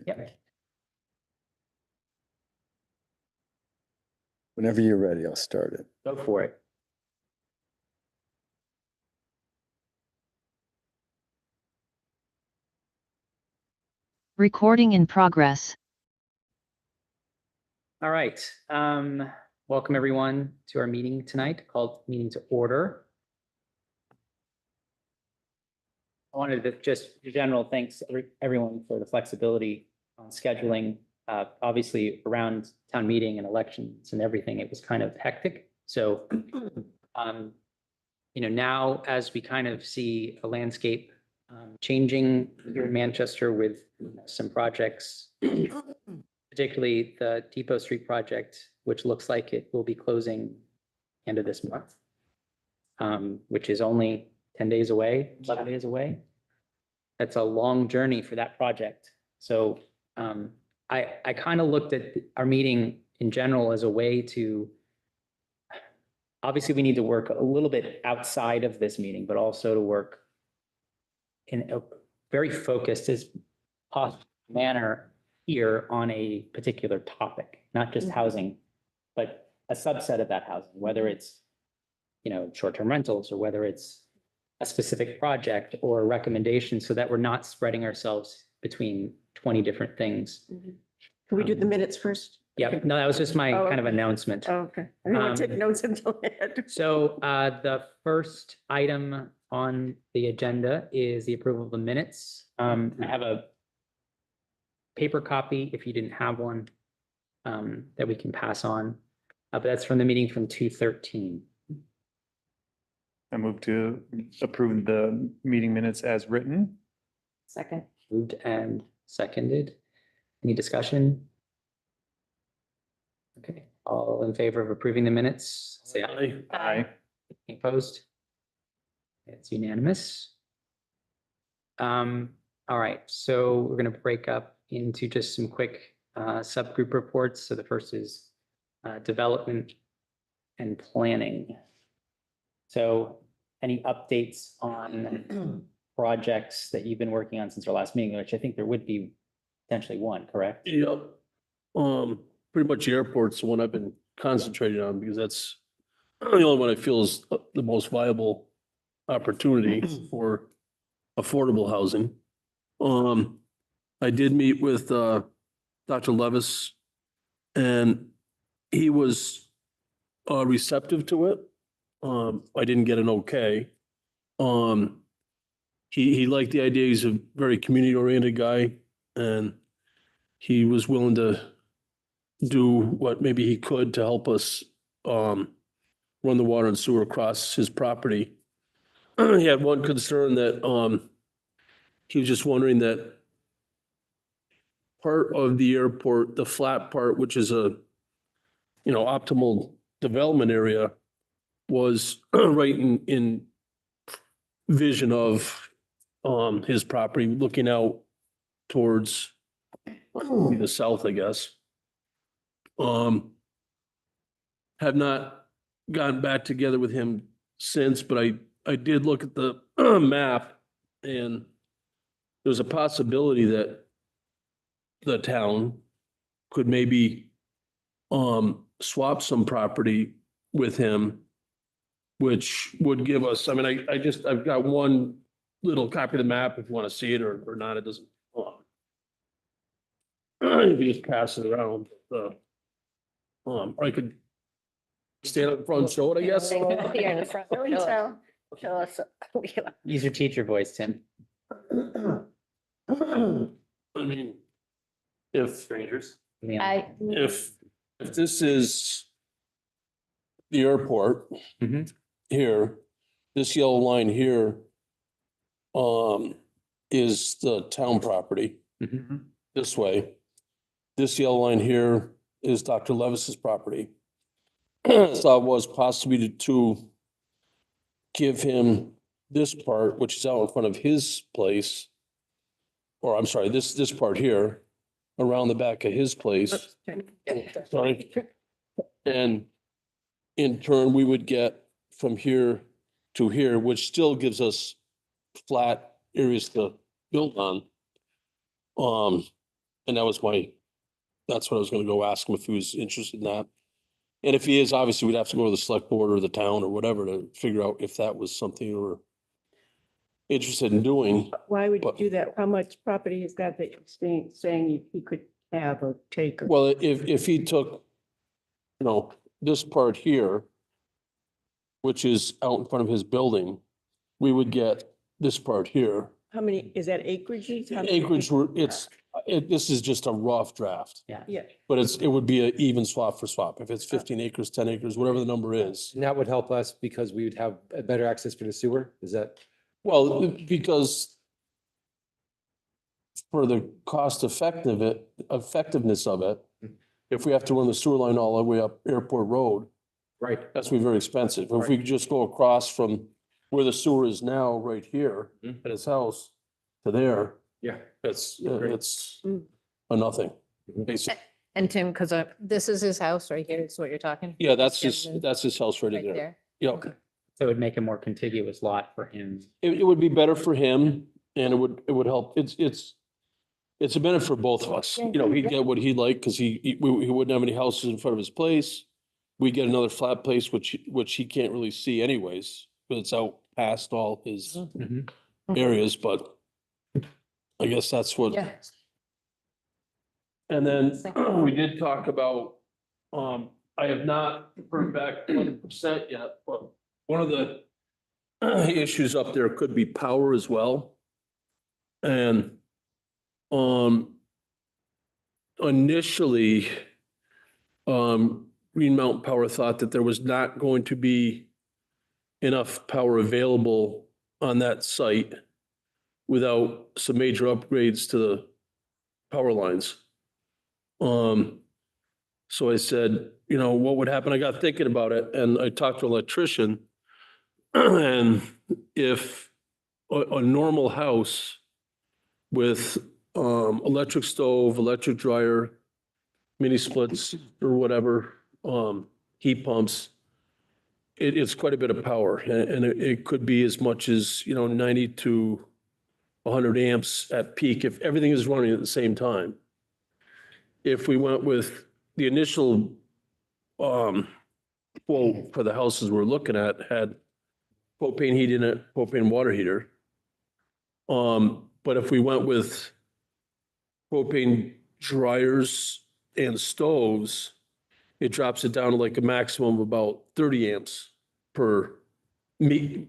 Yep. Whenever you're ready, I'll start it. Go for it. Recording in progress. All right. Welcome everyone to our meeting tonight called Meeting to Order. I wanted to just general thanks everyone for the flexibility on scheduling. Obviously around town meeting and elections and everything, it was kind of hectic. So, now as we kind of see a landscape changing here in Manchester with some projects, particularly the Depot Street project, which looks like it will be closing end of this month, which is only 10 days away, 11 days away. That's a long journey for that project. So I kind of looked at our meeting in general as a way to, obviously we need to work a little bit outside of this meeting, but also to work in a very focused as possible manner here on a particular topic, not just housing, but a subset of that housing, whether it's, short-term rentals or whether it's a specific project or a recommendation, so that we're not spreading ourselves between 20 different things. Can we do the minutes first? Yeah, no, that was just my kind of announcement. Oh, okay. I didn't want to take notes until then. So the first item on the agenda is the approval of the minutes. I have a paper copy if you didn't have one that we can pass on. But that's from the meeting from 2/13. I move to approve the meeting minutes as written. Second. Moved and seconded. Any discussion? Okay, all in favor of approving the minutes, say aye. Aye. Any opposed? It's unanimous. All right, so we're gonna break up into just some quick subgroup reports. So the first is development and planning. So any updates on projects that you've been working on since our last meeting, which I think there would be potentially one, correct? Yep. Pretty much the airport's the one I've been concentrating on because that's the only one I feel is the most viable opportunity for affordable housing. I did meet with Dr. Levis and he was receptive to it. I didn't get an okay. He liked the idea. He's a very community-oriented guy and he was willing to do what maybe he could to help us run the water and sewer across his property. He had one concern that he was just wondering that part of the airport, the flat part, which is a optimal development area, was right in vision of his property looking out towards the south, I guess. Have not gotten back together with him since, but I did look at the map and there's a possibility that the town could maybe swap some property with him, which would give us, I've got one little copy of the map if you want to see it or not, it doesn't. If you just pass it around, or I could stand up front and show it, I guess. Here in the front. Show us. Use your teacher voice, Tim. I mean, if Strangers. if this is the airport Mhm. here, this yellow line here is the town property this way. This yellow line here is Dr. Levis's property. Thought was possibly to give him this part, which is out in front of his place. Or I'm sorry, this part here, around the back of his place. Sorry. And in turn, we would get from here to here, which still gives us flat areas to build on. And that's what I was gonna go ask him if he was interested in that. And if he is, obviously, we'd have to go to the select board or the town or whatever to figure out if that was something we were interested in doing. Why would you But- do that? How much property is that that you're saying you could have or take? or- Well, if he took, this part here, which is out in front of his building, we would get this part here. How many, is that acreage? Acreage, this is just a rough draft, Yeah. Yeah, but it would be an even swap for swap. If it's 15 acres, 10 acres, whatever the number is. And that would help us because we would have a better access for the sewer, is that? Well, because for the effectiveness of it, if we have to run the sewer line all the way up Airport Road, Right. that's gonna be very expensive. If we could just go across from where the sewer is now, right here Mhm. at his house to there, Yeah. it's Mm. a nothing, Mhm. basically. And Tim, because this is his house right here, is what you're talking? Yeah, that's Gentleman his house right Right there. there. Yeah, So it would make a more contiguous lot for him. it would be better for him and it would help. It's a benefit for both of us. He'd get what he'd like because he wouldn't have any houses in front of his place. We get another flat place, which he can't really see anyways, but it's out past all his Mhm. areas, but I guess that's what. Yeah. And then we did talk about, I have not heard back 100% yet, but one of the issues up there could be power as well. And, initially, Green Mountain Power thought that there was not going to be enough power available on that site without some major upgrades to the power lines. So I said, what would happen? I got thinking about it and I talked to an electrician. And if a normal house with electric stove, electric dryer, mini splits or whatever, heat pumps, it's quite a bit of power and it could be as much as, 90 to 100 amps at peak if everything is running at the same time. If we went with the initial quote for the houses we're looking at had propane heat in it, propane water heater. But if we went with propane dryers and stoves, it drops it down to like a maximum of about 30 amps per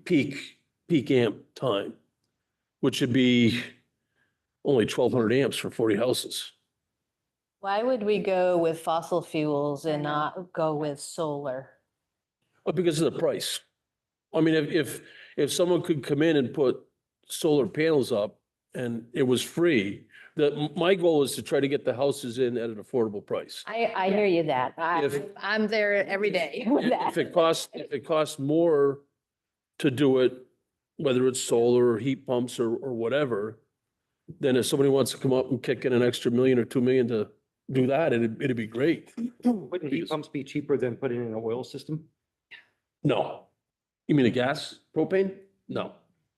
peak amp time, which would be only 1,200 amps for 40 houses. Why would we go with fossil fuels and not go with solar? Well, because of the price. I mean, if someone could come in and put solar panels up and it was free, my goal is to try to get the houses in at an affordable price. I hear you that. If- I'm there every day with that. If it costs more to do it, whether it's solar or heat pumps or whatever, then if somebody wants to come up and kick in an extra $1 million or $2 million to do that, it'd be great. Wouldn't heat pumps be cheaper than putting in an oil system? No. You mean a gas, propane? No.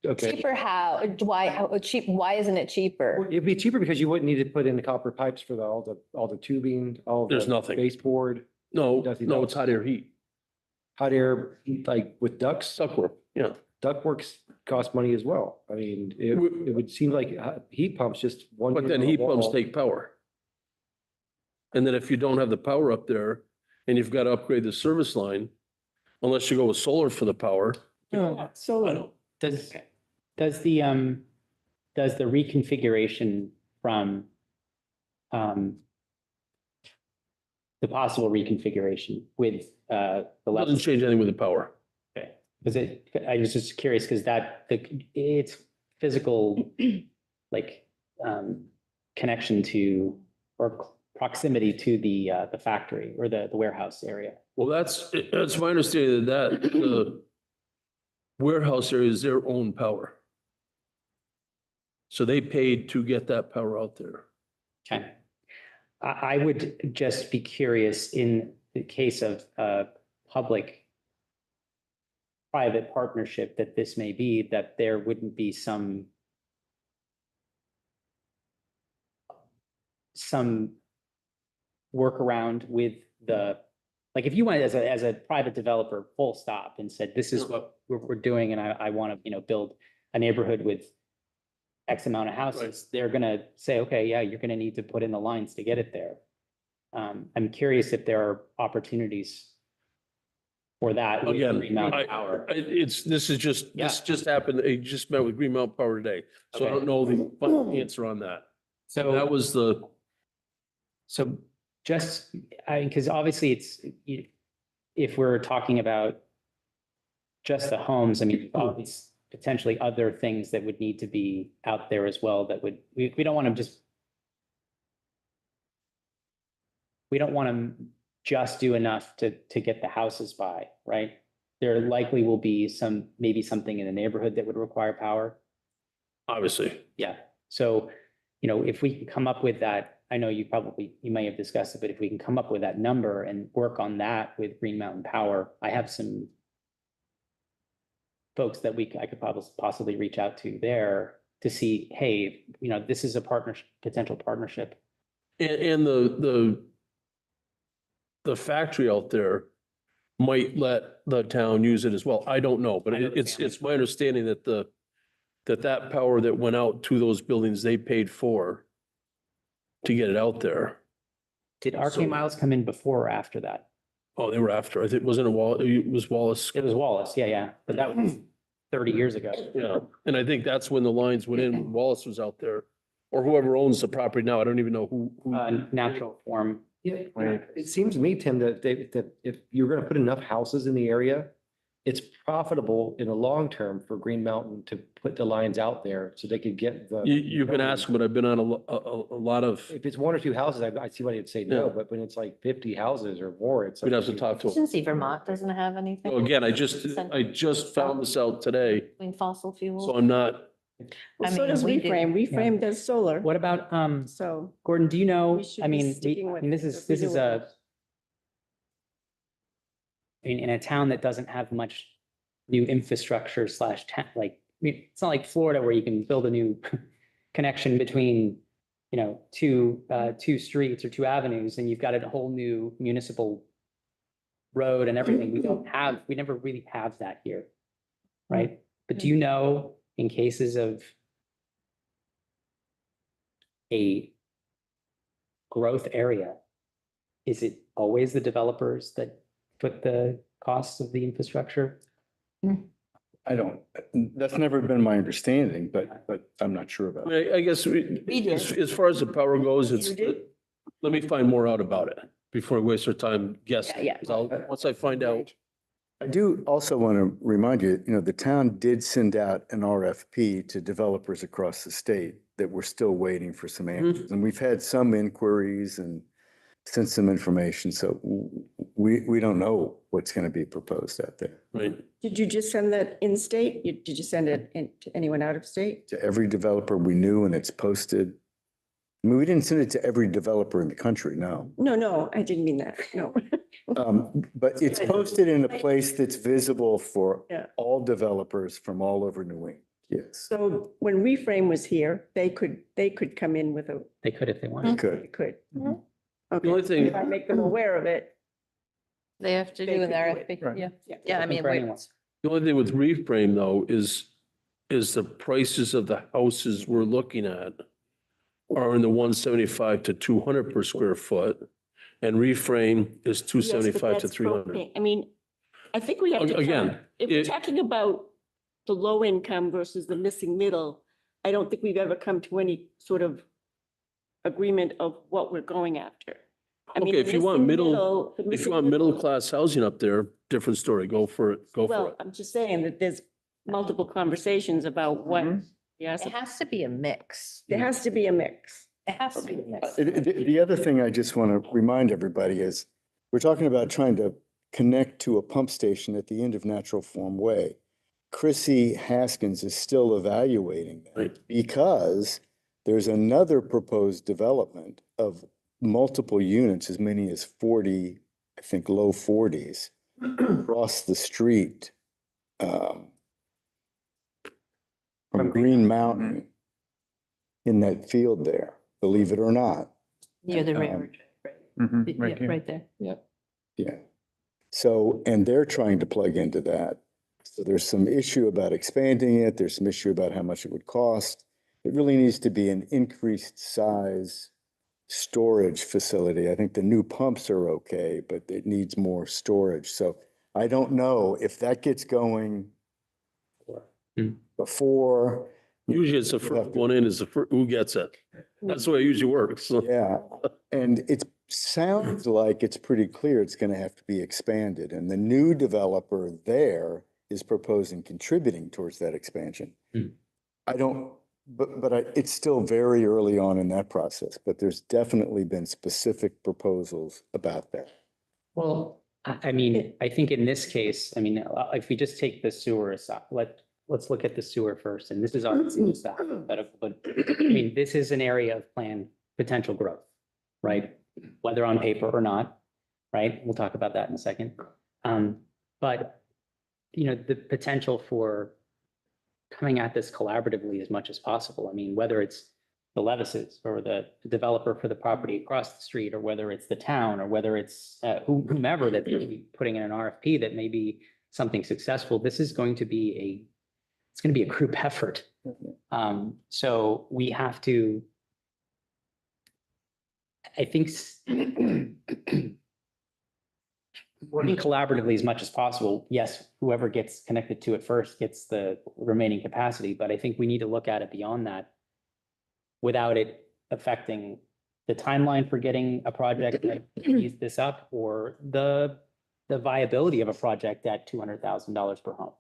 Okay. Cheaper how? Why isn't it cheaper? It'd be cheaper because you wouldn't need to put in the copper pipes for all the tubing, all There's the nothing. baseboard, No, Nothing no, else. it's hot air heat. hot air, like with ducts. Ductwork, yeah. Ductworks cost money as well. I mean, it would seem like heat pumps just one. But then unit on a heat pumps wall. take power. And then if you don't have the power up there and you've got to upgrade the service line, unless you go with solar for the power. I Solar. don't, Does the reconfiguration from the possible reconfiguration with the doesn't left? change anything with the power. Okay. I was just curious because it's physical, like, connection to or proximity to the factory or the warehouse area. Well, that's my understanding that the warehouse area is their own power. So they paid to get that power out there. Okay. I would just be curious in the case of public private partnership that this may be, that there wouldn't be some some workaround with like, if you went as a private developer, full stop, and said, this is what we're doing, and I want to, build a neighborhood with X amount of houses, they're gonna say, okay, yeah, you're gonna need to put in the lines to get it there. I'm curious if there are opportunities for that. with Again, Green Mountain Power. this just happened, I just met with Green Mountain Power today, so I Okay. don't know the final answer on that. So That was So just, because obviously if we're talking about just the homes, I mean, obviously potentially other things that would need to be out there as well that we don't want to just do enough to get the houses by, right? There likely will be maybe something in the neighborhood that would require power. obviously, Yeah, so, if we can come up with that, I know you may have discussed it, but if we can come up with that number and work on that with Green Mountain Power, I have some folks that I could possibly reach out to there to see, hey, this is a potential partnership. and the factory out there might let the town use it as well. I don't know, but I know the it's family. my understanding that that power that went out to those buildings, they paid for to get it out there. Did RK So- Miles come in before or after that? Oh, they were after, I think, wasn't it was Wallace? It was Wallace, yeah, but that was 30 years ago. Yeah, and I think that's when the lines went in, when Wallace was out there, or whoever owns the property now, I don't even know who. Natural form. Yeah, it seems to me, Tim, that if you're gonna put enough houses in the area, it's profitable in the long term for Green Mountain to put the lines out there so they could get the. You can ask, but I've been on a lot of, If it's one or two houses, I see why you'd say no, Yeah. but when it's like 50 houses or more, it's. we'd have to talk to them. Since Vermont doesn't have anything. So again, I just found this out today, Between fossil fuels. so I'm not, I So mean, does we do. Reframe. Reframe does solar. What about, So Gordon, do you know, we should I be mean, sticking with this the is a, renewables. in a town that doesn't have much new infrastructure it's not like Florida where you can build a new connection between, two streets or two avenues, and you've got a whole new municipal road and everything. We never really have that here, right? But do you know, in cases of a growth area, is it always the developers that put the costs of the infrastructure? That's never been my understanding, but I'm not sure about it. I guess, as far as the power goes, it's, You do? let me find more out about it before we waste our time guessing. Yeah. 'Cause once I find out, I do also want to remind you, the town did send out an RFP to developers across the state that we're still waiting for some answers. And we've had some inquiries and sent some information, so we don't know what's going to be proposed out there. right? Did you just send that in-state? Did you send it to anyone out of state? To every developer we knew, and it's posted. I mean, we didn't send it to every developer in the country, no. No, I didn't mean that. No. But it's posted in a place that's visible for Yeah. all developers from all over New England. Yes, So when Reframe was here, they could come in with a, They could if they we wanted. could. they could. Mhm. Okay. The only thing- If I make them aware of it. They have to They do an could do it. RFP, Right. yeah. Yeah. Yeah, I Open mean, for wait, anyone. The only thing with Reframe though is the prices of the houses we're looking at are in the 175 to 200 per square foot. And Reframe is 275 to 300. I mean, I think we have to. Again, count- If we're it- talking about the low income versus the missing middle, I don't think we've ever come to any sort of agreement of what we're going after. I mean, Okay, the if you want missing middle, the if you missing want middle class housing up there, different story, go for it, go for Well, it. I'm just saying that there's multiple conversations about what, yes, it has to be a mix. There has to be a mix. It has to be a mix. The other thing I just want to remind everybody is, we're talking about trying to connect to a pump station at the end of Natural Form Way. Chrissy Haskins is still evaluating that Right. because there's another proposed development of multiple units, as many as 40, I think low 40s, across the street from Green Mountain in that field there, believe it or not. Near the Um, railroad track, right? Right Yeah, here. right there. Yeah. So, and they're trying to plug into that. So there's some issue about expanding it. There's some issue about how much it would cost. It really needs to be an increased size storage facility. I think the new pumps are okay, but it needs more storage. So I don't know if that gets going Hmm. before. Usually it's the We'll have first to- one in is the first, who gets it? That's the way it usually works. Yeah, and it sounds like it's pretty clear it's gonna have to be expanded, and the new developer there is proposing contributing towards that expansion. Hmm. I don't, but it's still very early on in that process, but there's definitely been specific proposals about that. Well, I mean, I think in this case, I mean, if we just take the sewer aside, let's look at the sewer first, and this is obviously just a hypothetical, but I mean, this is an area of planned potential growth, right? Whether on paper or not, right? We'll talk about that in a second. But, you know, the potential for coming at this collaboratively as much as possible. I mean, whether it's the Levises or the developer for the property across the street, or whether it's the town, or whether it's whomever that may be putting in an RFP that may be something successful, this is going to be it's going to be a group effort. So we have to, I think, working collaboratively as much as possible. Yes, whoever gets connected to it first gets the remaining capacity, but I think we need to look at it beyond that without it affecting the timeline for getting a project that needs this up, or the viability of a project at $200,000 per home.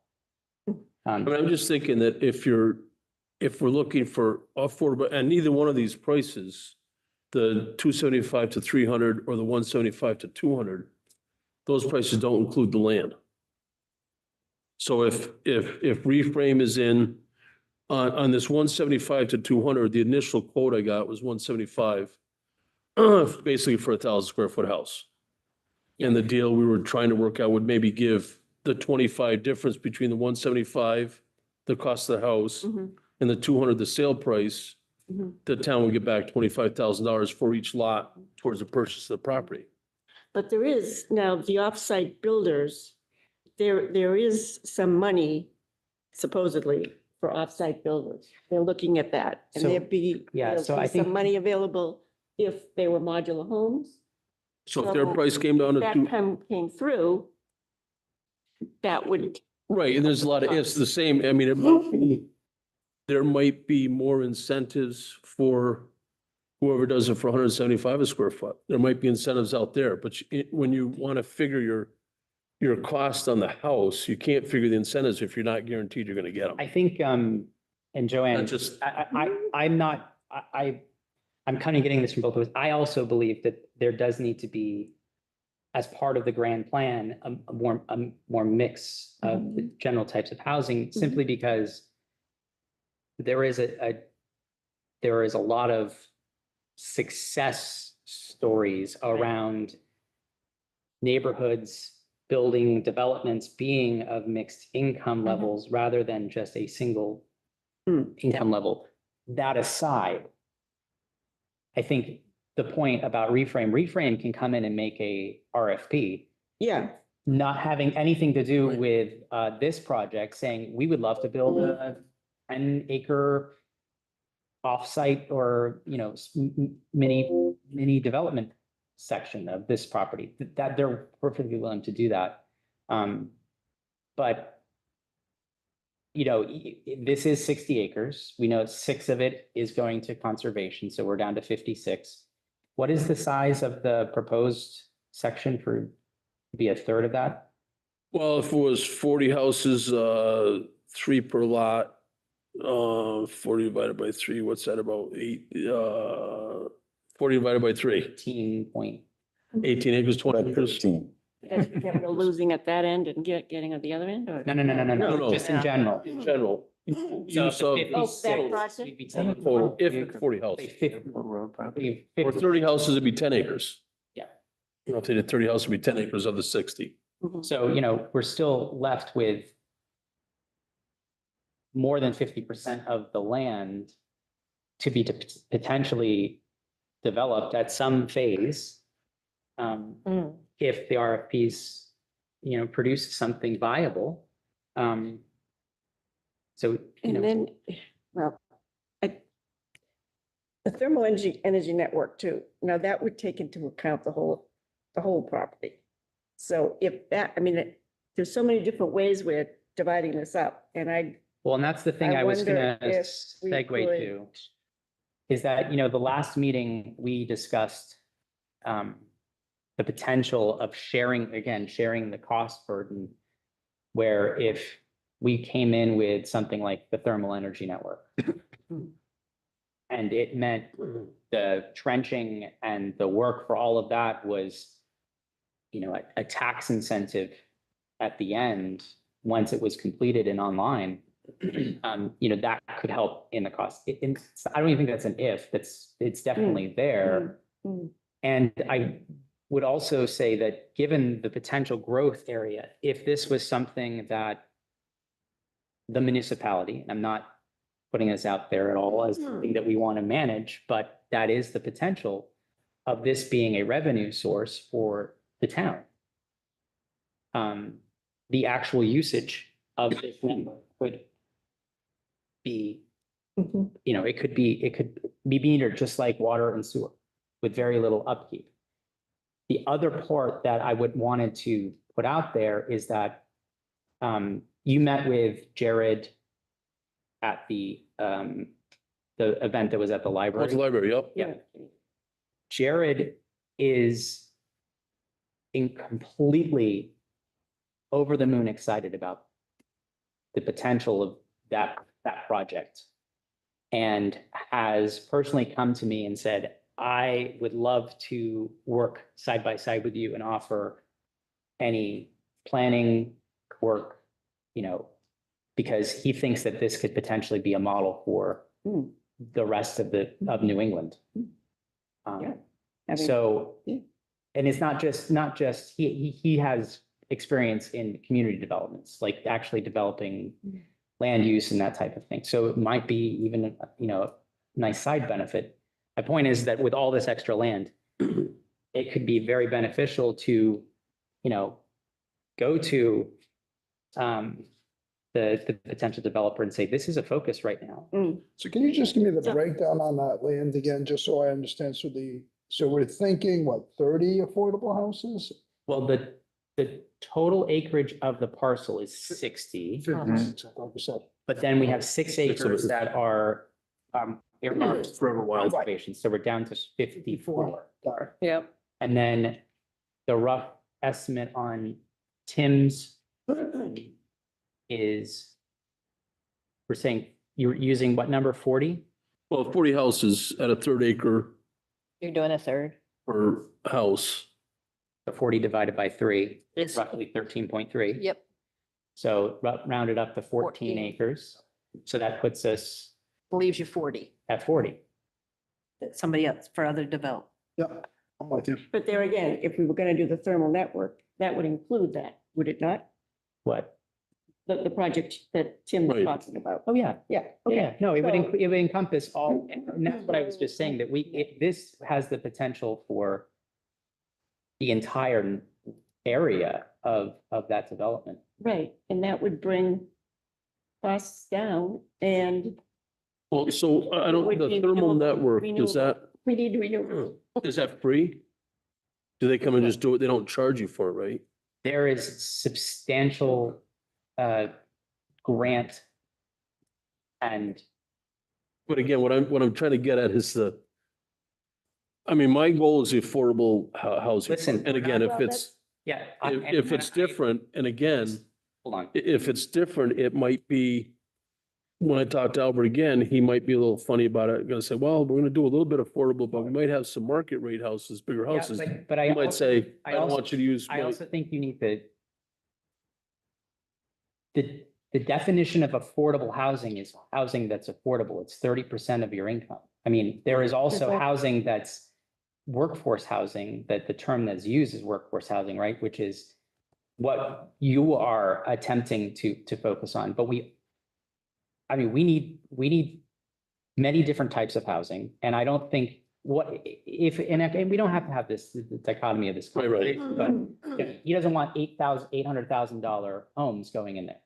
I mean, I'm just thinking that if we're looking for affordable, and neither one of these prices, the 275 to 300 or the 175 to 200, those prices don't include the land. So if reframe is in, on this 175 to 200, the initial quote I got was 175, basically for 1,000 square foot house. And the deal we were trying to work out would maybe give the 25 difference between the 175, the cost of the house, Mhm. and the 200, the sale price. Mhm. The town would get back $25,000 for each lot towards the purchase of the property. But there is now the offsite builders, there is some money supposedly for offsite builders. They're looking at that. And So, there'd be, yeah, there'll so be I think- some money available if they were modular homes. So if their So price came down to That came through, that would, right, and there's a lot of ifs, the same, I mean, there might be more incentives for whoever does it for 175 a square foot. There might be incentives out there, but when you want to figure your cost on the house, you can't figure the incentives if you're not guaranteed you're going to get them. I think, and Joanne, Not just- I'm not, I'm kind of getting this from both of us. I also believe that there does need to be, as part of the grand plan, a more mix of the general types of housing, simply because there is a lot of success stories around neighborhoods, building developments being of mixed income levels rather than just a single income level. That aside, I think the point about reframe can come in and make a RFP, yeah, not having anything to do with this project, saying we would love to build a 10-acre offsite or, you know, mini development section of this property, that they're perfectly willing to do that. But, you know, this is 60 acres. We know 6 of it is going to conservation, so we're down to 56. What is the size of the proposed section for, be a third of that? Well, if it was 40 houses, 3 per lot, 40 divided by 3, what's that, about 8, 40 divided by 3, 18 18 acres, 20 About acres. 13. that we're losing at that end and getting at the other end, or? No. just in general. In general. So Use of- 56, Oh, that project? we'd be taking Total, if it's 40 houses. 50 Or 30 houses, it'd be 10 acres. Yeah. You know, if they did 30 houses, it'd be 10 acres of the 60. Mhm. So, you know, we're still left with more than 50% of the land to be potentially developed at some phase. Mm. If the RFPs, produce something viable. So, And then, well, the thermal energy network too. Now that would take into account the whole property. So if that, I mean, there's so many different ways we're dividing this up and well, and that's the thing I I was wonder gonna if we segue could- to. Is that, the last meeting, we discussed the potential of sharing the cost burden. Where if we came in with something like the thermal energy network. And it meant the trenching and the work for all of that was, a tax incentive at the end, once it was completed and online. That could help in the cost. I don't even think that's an if, it's definitely there. Mm. And I would also say that given the potential growth area, if this was something that the municipality, and I'm not putting this out there at all as something that we want to manage, but that is the potential of this being a revenue source for the town. The actual usage of this network could be, Mhm. it could be metered just like water and sewer with very little upkeep. The other part that I would wanted to put out there is that you met with Jared at the event that was at the What's library. the library? Yep. Yeah. Jared is completely over the moon excited about the potential of that project. And has personally come to me and said, I would love to work side by side with you and offer any planning work, because he thinks that this could potentially be a model for Mm. the rest of New England. Yeah. I mean, So, yeah. and it's not just, he has experience in community developments, like actually developing Mm. land use and that type of thing. So it might be even, a nice side benefit. My point is that with all this extra land, it could be very beneficial to, go to the potential developer and say, this is a focus right now. So can you just give me the So- breakdown on that land again, just so I understand? So we're thinking, what, 30 affordable houses? Well, the total acreage of the parcel is 60, 56, I thought you said. but then we have 6 Six of acres it. that are earmarked Forever wild. conservation. So we're down to 54. Yep. And then the rough estimate on Tim's is, we're saying you're using what number, 40? Well, 40 houses at a third acre You're doing a third. per house. So 40 divided by 3 is Is- roughly 13.3. Yep. So rounded up to 14 14. acres. So that puts us Leaves you 40. at 40. That somebody else for other develop. Yeah, I'm with you. But there again, if we were gonna do the thermal network, that would include that, would it not? What? The project that Tim was Right. talking about. Oh, yeah. Yeah. Yeah, Okay. no, it would, So- it would encompass all, and that's what I was just saying, that this has the potential for the entire area of that development. Right, and that would bring costs down and Well, so I don't, Would the be thermal renewable- network, renewable. we need to renew. is that free? Do they come and just do it? They don't charge you for it, right? There is substantial grant and But again, what I'm trying to get at is my goal is affordable housing. Listen, And again, if Well, it's, yeah. if it's different, and again, Hold on. if it's different, it might be, when I talk to Albert again, he might be a little funny about it. Gonna say, well, we're gonna do a little bit affordable, but we might have some market rate houses, bigger Yeah, houses. but I You might also- say, I I don't also- want you to use. I my-" also think you need the definition of affordable housing is housing that's affordable. It's 30% of your income. I mean, there is also Exactly. housing that's workforce housing, that the term that's used is workforce housing, right? Which is what you are attempting to focus on. But we need many different types of housing. And I don't think what if, and we don't have to have this the dichotomy of this. Right, right. conversation, but he doesn't want $800,000 homes going in there.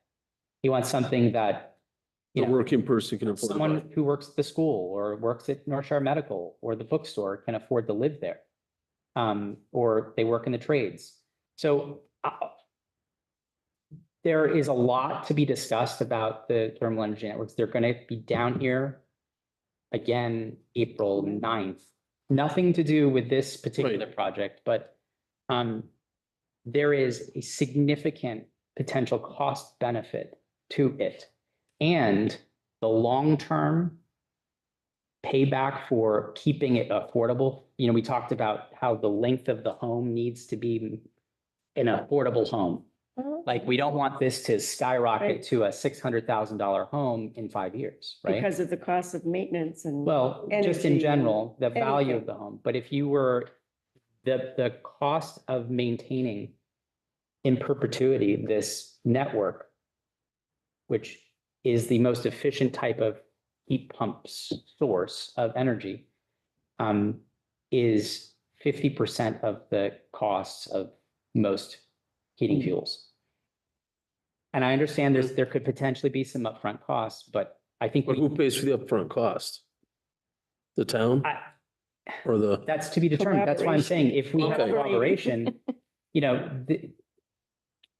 He wants something that, The you know, working person can afford to buy. someone who works at the school or works at North Shore Medical or the bookstore can afford to live there. Or they work in the trades. So there is a lot to be discussed about the thermal energy networks. They're going to be down here again, April 9th. Nothing to do with this particular project, but there is a significant potential cost benefit to it. And the long-term payback for keeping it affordable. You know, we talked about how the length of the home needs to be an affordable home. Like, we don't want this to skyrocket Right. to a $600,000 home in 5 years, right? Because of the cost of maintenance and. Well, just in energy general, the value anything. of the home, but if you were, the cost of maintaining in perpetuity this network, which is the most efficient type of heat pump source of energy, is 50% of the costs of most heating fuels. And I understand there could potentially be some upfront costs, but I think But who pays for the upfront cost? The town or the, that's to be determined. That's why I'm saying if we have Okay. collaboration, you know,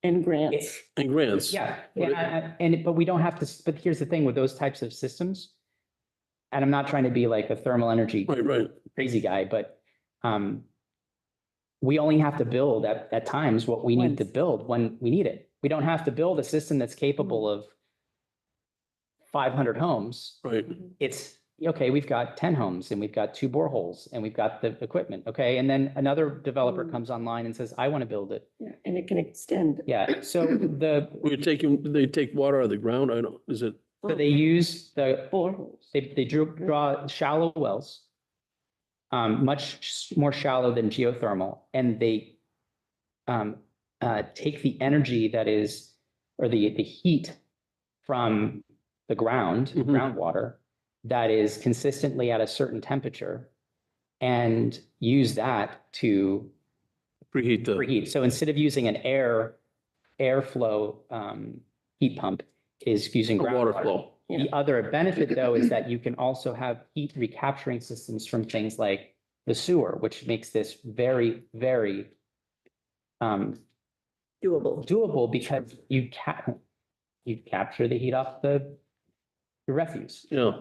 And grants. and grants? yeah, Right. but we don't have to, but here's the thing with those types of systems. And I'm not trying to be like a thermal energy Right, right. crazy guy, but we only have to build at times what we need to Once. build when we need it. We don't have to build a system that's capable of 500 homes. Right. It's, okay, we've got 10 homes and we've got 2 boreholes and we've got the equipment, okay? And then another developer comes online and says, I want to build it. Yeah, and it can extend. Yeah, so They take water out of the ground. I don't, is it? so they use Boreholes. they draw shallow wells, much more shallow than geothermal, and they take the energy that is, or the heat from the ground, Mhm. groundwater, that is consistently at a certain temperature, and use that to Preheat the, preheat. So instead of using an airflow heat pump, is using water groundwater. flow. The other benefit, though, is that you can also have heat recapturing systems from things like the sewer, which makes this very, very Doable. doable because you capture the heat off the refuse, Yeah.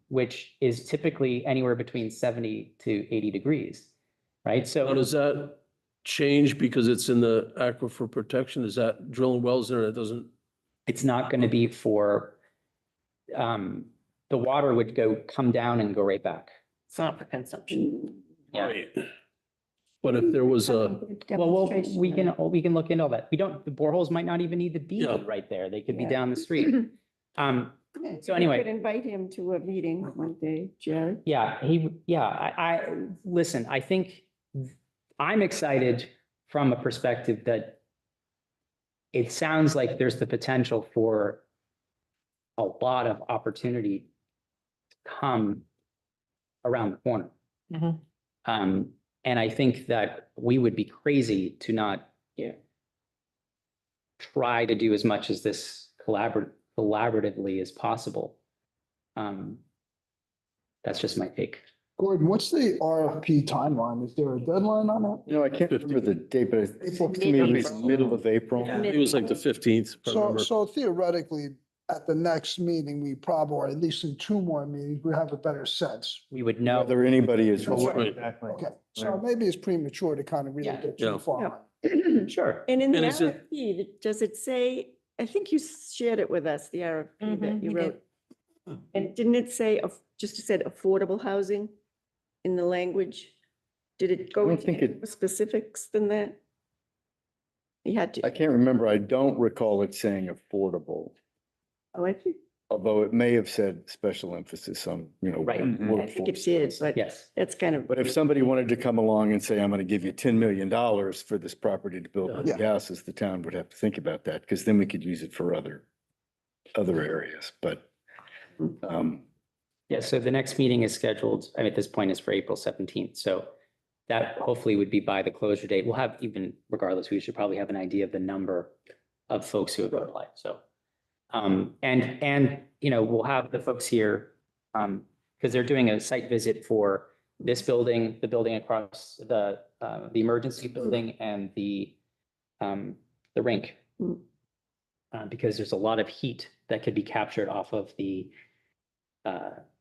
which is typically anywhere between 70 to 80 degrees, right? How So does that change because it's in the aquifer protection? Is that drilling wells there that doesn't? it's not going to be for, the water would come down and go right back. It's not for consumption. Yeah. Right. But if there was a, Well, Demonstration. we can look into all that. The boreholes might not even need to be Yeah. right there. They could be Yeah. down the street. So You anyway. could invite him to a meeting one day, Jared. Yeah, listen, I think I'm excited from a perspective that it sounds like there's the potential for a lot of opportunity to come around the corner. Mhm. And I think that we would be crazy to not try to do as much as this collaboratively as possible. That's just my take. Gordon, what's the RFP timeline? Is there a deadline on that? You know, I can't remember the date, but it's to me, it's middle of April. I think it was like the 15th. if I So, remember. so theoretically, at the next meeting, we probably, or at least in 2 more meetings, we have a better sense. We would know. Whether anybody is. Right. Okay, so maybe it's premature to kind of really Yeah. get Yeah. too far. Sure. And in the And is it- RFP, does it say, I think you shared it with us, the RFP that Mhm, you we did. wrote. And didn't it say, just said affordable housing in the language? Did it go don't into think any it- more specifics than that? You had I to, can't remember. I don't recall it saying affordable, oh, I think although it may have said special emphasis on, Right. it workforce. did, but Yes. that's kind of, But if somebody wanted to come along and say, I'm going to give you $10 million for this property to build Yeah. houses, the town would have to think about that, because then we could use it for other areas, but, Yeah, so the next meeting is scheduled, I mean, at this point is for April 17th, so that hopefully would be by the closure date. We'll have, even regardless, we should probably have an idea of the number of folks who have applied, so. And, you know, we'll have the folks here, because they're doing a site visit for this building, the building across the emergency building and the rink. Mm. Because there's a lot of heat that could be captured off of the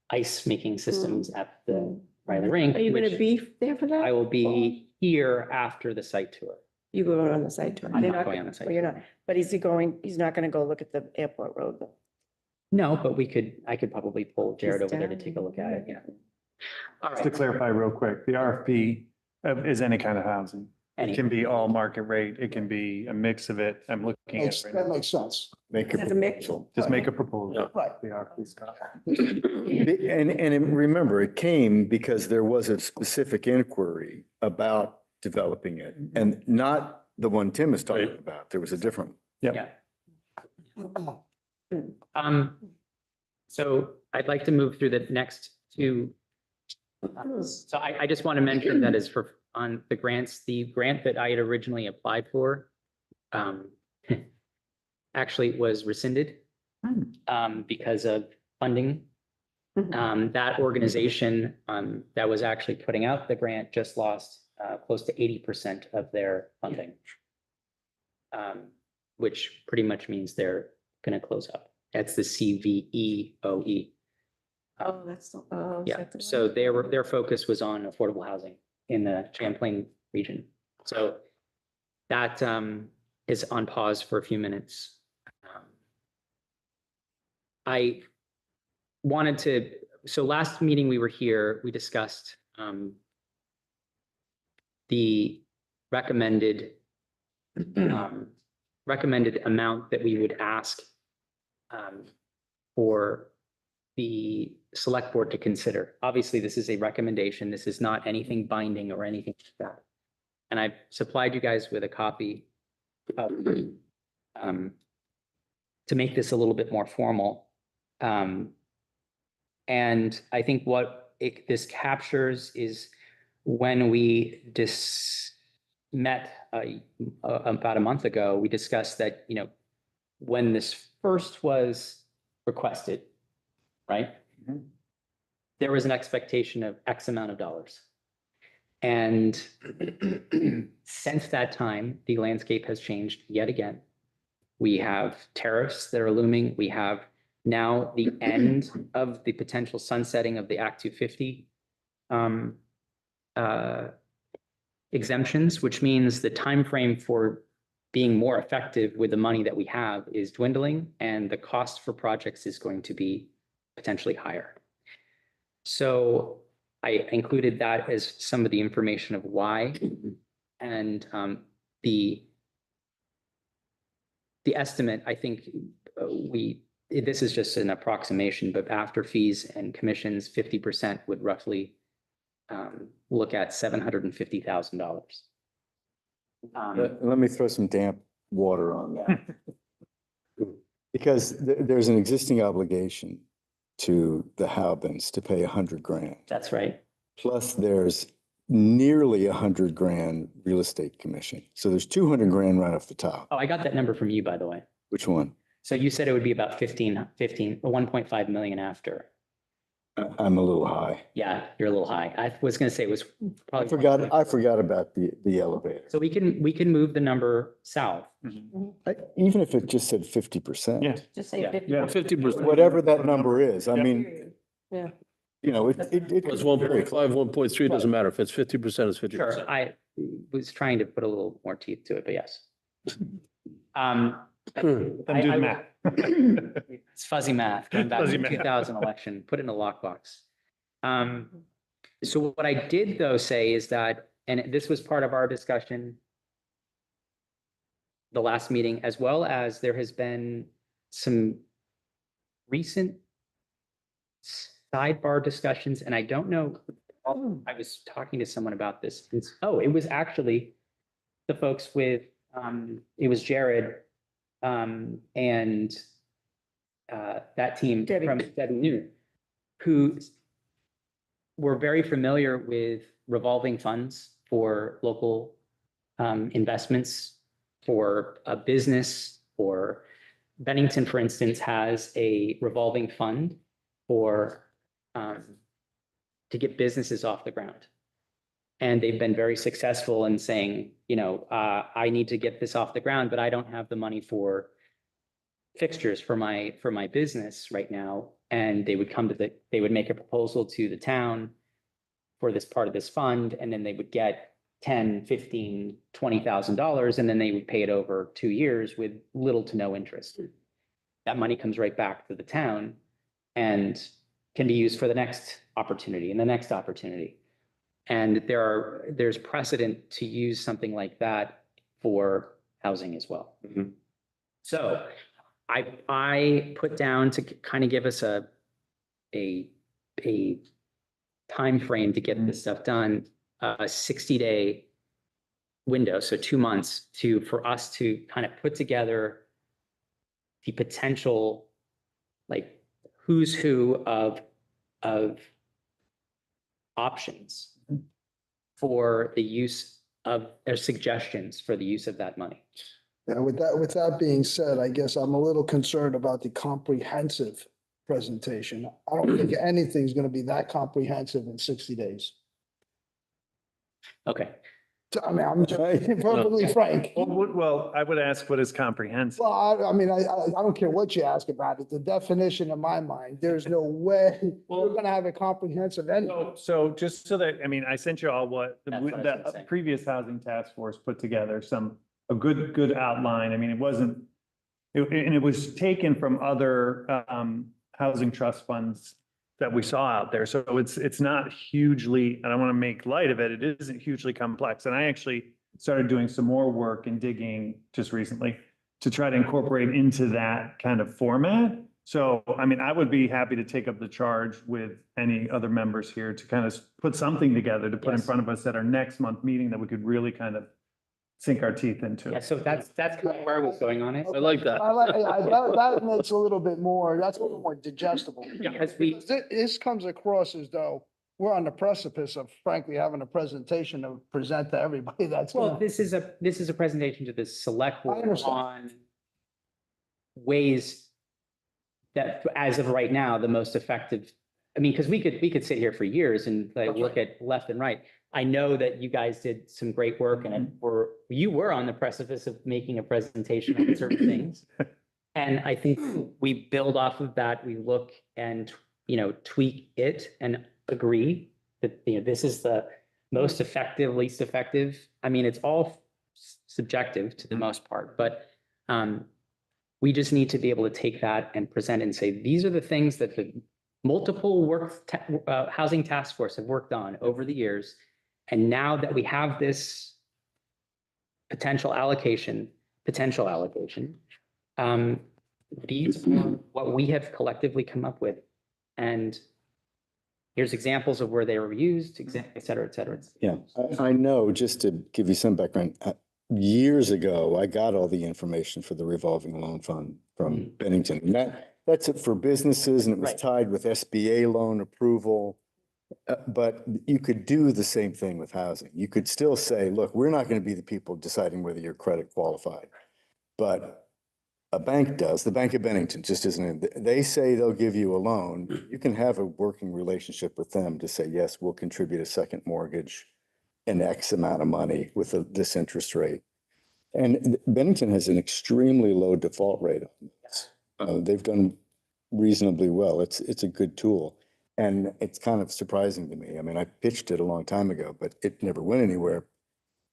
ice making systems at the Riley Rink. Are you gonna which be there for that? I will be here after the site tour. You going on the site tour? I'm They're not going on the site Well, you're tour. not, but is he going, he's not gonna go look at the airport road? though? No, but I could probably pull Jared He's over there to down. take a look at it, yeah. All Just to right. clarify real quick, the RFP is any kind of housing. It can be all market rate. It can be a mix of it. I'm looking at it right That now. makes sense. Make a That's a mix. proposal. Just make a proposal. Right. The RFP. Remember, it came because there was a specific inquiry about developing it and not the one Tim is talking Right. about. There was a different. Yeah. So I'd like to move through the next two. So I just want to mention that is for, on the grants, the grant that I had originally applied for actually was rescinded because of funding. That organization that was actually putting out the grant just lost close to 80% of their funding. Which pretty much means they're gonna close up. That's the CVEOE. Oh, that's, the- oh. is Yeah, that the so one? their focus was on affordable housing in the Champlain region. So that is on pause for a few minutes. I wanted to, so last meeting we were here, we discussed the recommended amount that we would ask for the select board to consider. Obviously, this is a recommendation. This is not anything binding or anything like that. And I've supplied you guys with a copy of, to make this a little bit more formal. And I think what this captures is when we met about a month ago, we discussed that, you know, when this first was requested, right? There was an expectation of X amount of dollars. And since that time, the landscape has changed yet again. We have tariffs that are looming. We have now the end of the potential sunsetting of the Act 250 exemptions, which means the timeframe for being more effective with the money that we have is dwindling, and the cost for projects is going to be potentially higher. So I included that as some of the information of why, and the estimate, I think this is just an approximation, but after fees and commissions, 50% would roughly look at $750,000. Let me throw some damp water on that. Because there's an existing obligation to the Howbins to pay 100 grand. That's right. Plus there's nearly 100 grand real estate commission. So there's 200 grand right off the top. Oh, I got that number from you, by the way. Which one? So you said it would be about 1.5 million after. I'm a little high. Yeah, you're a little high. I was gonna say it was I probably. forgot about the elevator. So we can move the number south. Even if it just said 50%. Yeah. Just say Yeah. 50. Yeah. 50%. Whatever that number is, I mean, Yeah. you know, it. It's 1.5, 1.3, doesn't matter. If it's 50%, it's 50%. Sure, I was trying to put a little more teeth to it, but yes. Then do I- the I- math. It's fuzzy math, going back to Fuzzy the math. 2000 election, put it in a lockbox. So what I did though say is that, and this was part of our discussion the last meeting, as well as there has been some recent sidebar discussions, and I don't know, I was talking to someone about this. It was actually the folks with, it was Jared and that team Debbie. from Debbie New, who were very familiar with revolving funds for local investments, for a business, or Bennington, for instance, has a revolving fund for to get businesses off the ground. And they've been very successful in saying, you know, I need to get this off the ground, but I don't have the money for fixtures for my business right now. And they would they would make a proposal to the town for this part of this fund, and then they would get $10,000, $15,000, $20,000, and then they would pay it over 2 years with little to no interest. That money comes right back to the town and can be used for the next opportunity and the next opportunity. And there's precedent to use something like that for housing as well. So I put down to kind of give us a time frame to get this stuff done, a 60-day window, so 2 months for us to kind of put together the potential, like, who's who of options for the use of their suggestions for the use of that money. Yeah, with that being said, I guess I'm a little concerned about the comprehensive presentation. I don't think anything's gonna be that comprehensive in 60 days. Okay, I mean, I'm just being perfectly frank. Well, I would ask, what is comprehensive? Well, I mean, I don't care what you ask about it. The definition in my mind, there's no way we're gonna have a comprehensive end. So just so that, I mean, I sent you all what That's what I was gonna the say. previous housing task force put together, a good outline. I mean, it wasn't, and it was taken from other housing trust funds that we saw out there. So it's not hugely, I don't want to make light of it. It isn't hugely complex. And I actually started doing some more work and digging just recently to try to incorporate into that kind of format. So, I mean, I would be happy to take up the charge with any other members here to kind of put something together to put in Yes. front of us at our next month meeting that we could really kind of sink our teeth into. yeah, so that's kind of where I was going on it. I like that. That makes a little bit more, that's a little more digestible. Because we, This comes across as though we're on the precipice of frankly having a presentation to present to everybody that's well, gonna. this is a presentation to the select board understand. on ways that, as of right now, the most effective. I mean, because we could sit here for years and like That's look at left and right. I know that you guys did some great work and you were on the precipice of making a presentation on certain things. And I think we build off of that. We look and, you know, tweak it and agree that, you know, this is the most effective, least effective. I mean, it's all subjective to the most part, but we just need to be able to take that and present and say, these are the things that the multiple housing task force have worked on over the years. And now that we have this potential allocation, these are what we have collectively come up with. And here's examples of where they were used, et cetera, et cetera. Yeah, I know, just to give you some background, years ago, I got all the information for the revolving loan fund from Bennington. And that's it for businesses, and it was Right. tied with SBA loan approval. But you could do the same thing with housing. You could still say, look, we're not going to be the people deciding whether you're credit qualified. But a bank does, the Bank of Bennington just isn't, they say they'll give you a loan. You can have a working relationship with them to say, yes, we'll contribute a second mortgage in X amount of money with this interest rate. And Bennington has an extremely low default rate on this. They've done reasonably well. It's a good tool. And it's kind of surprising to me. I mean, I pitched it a long time ago, but it never went anywhere.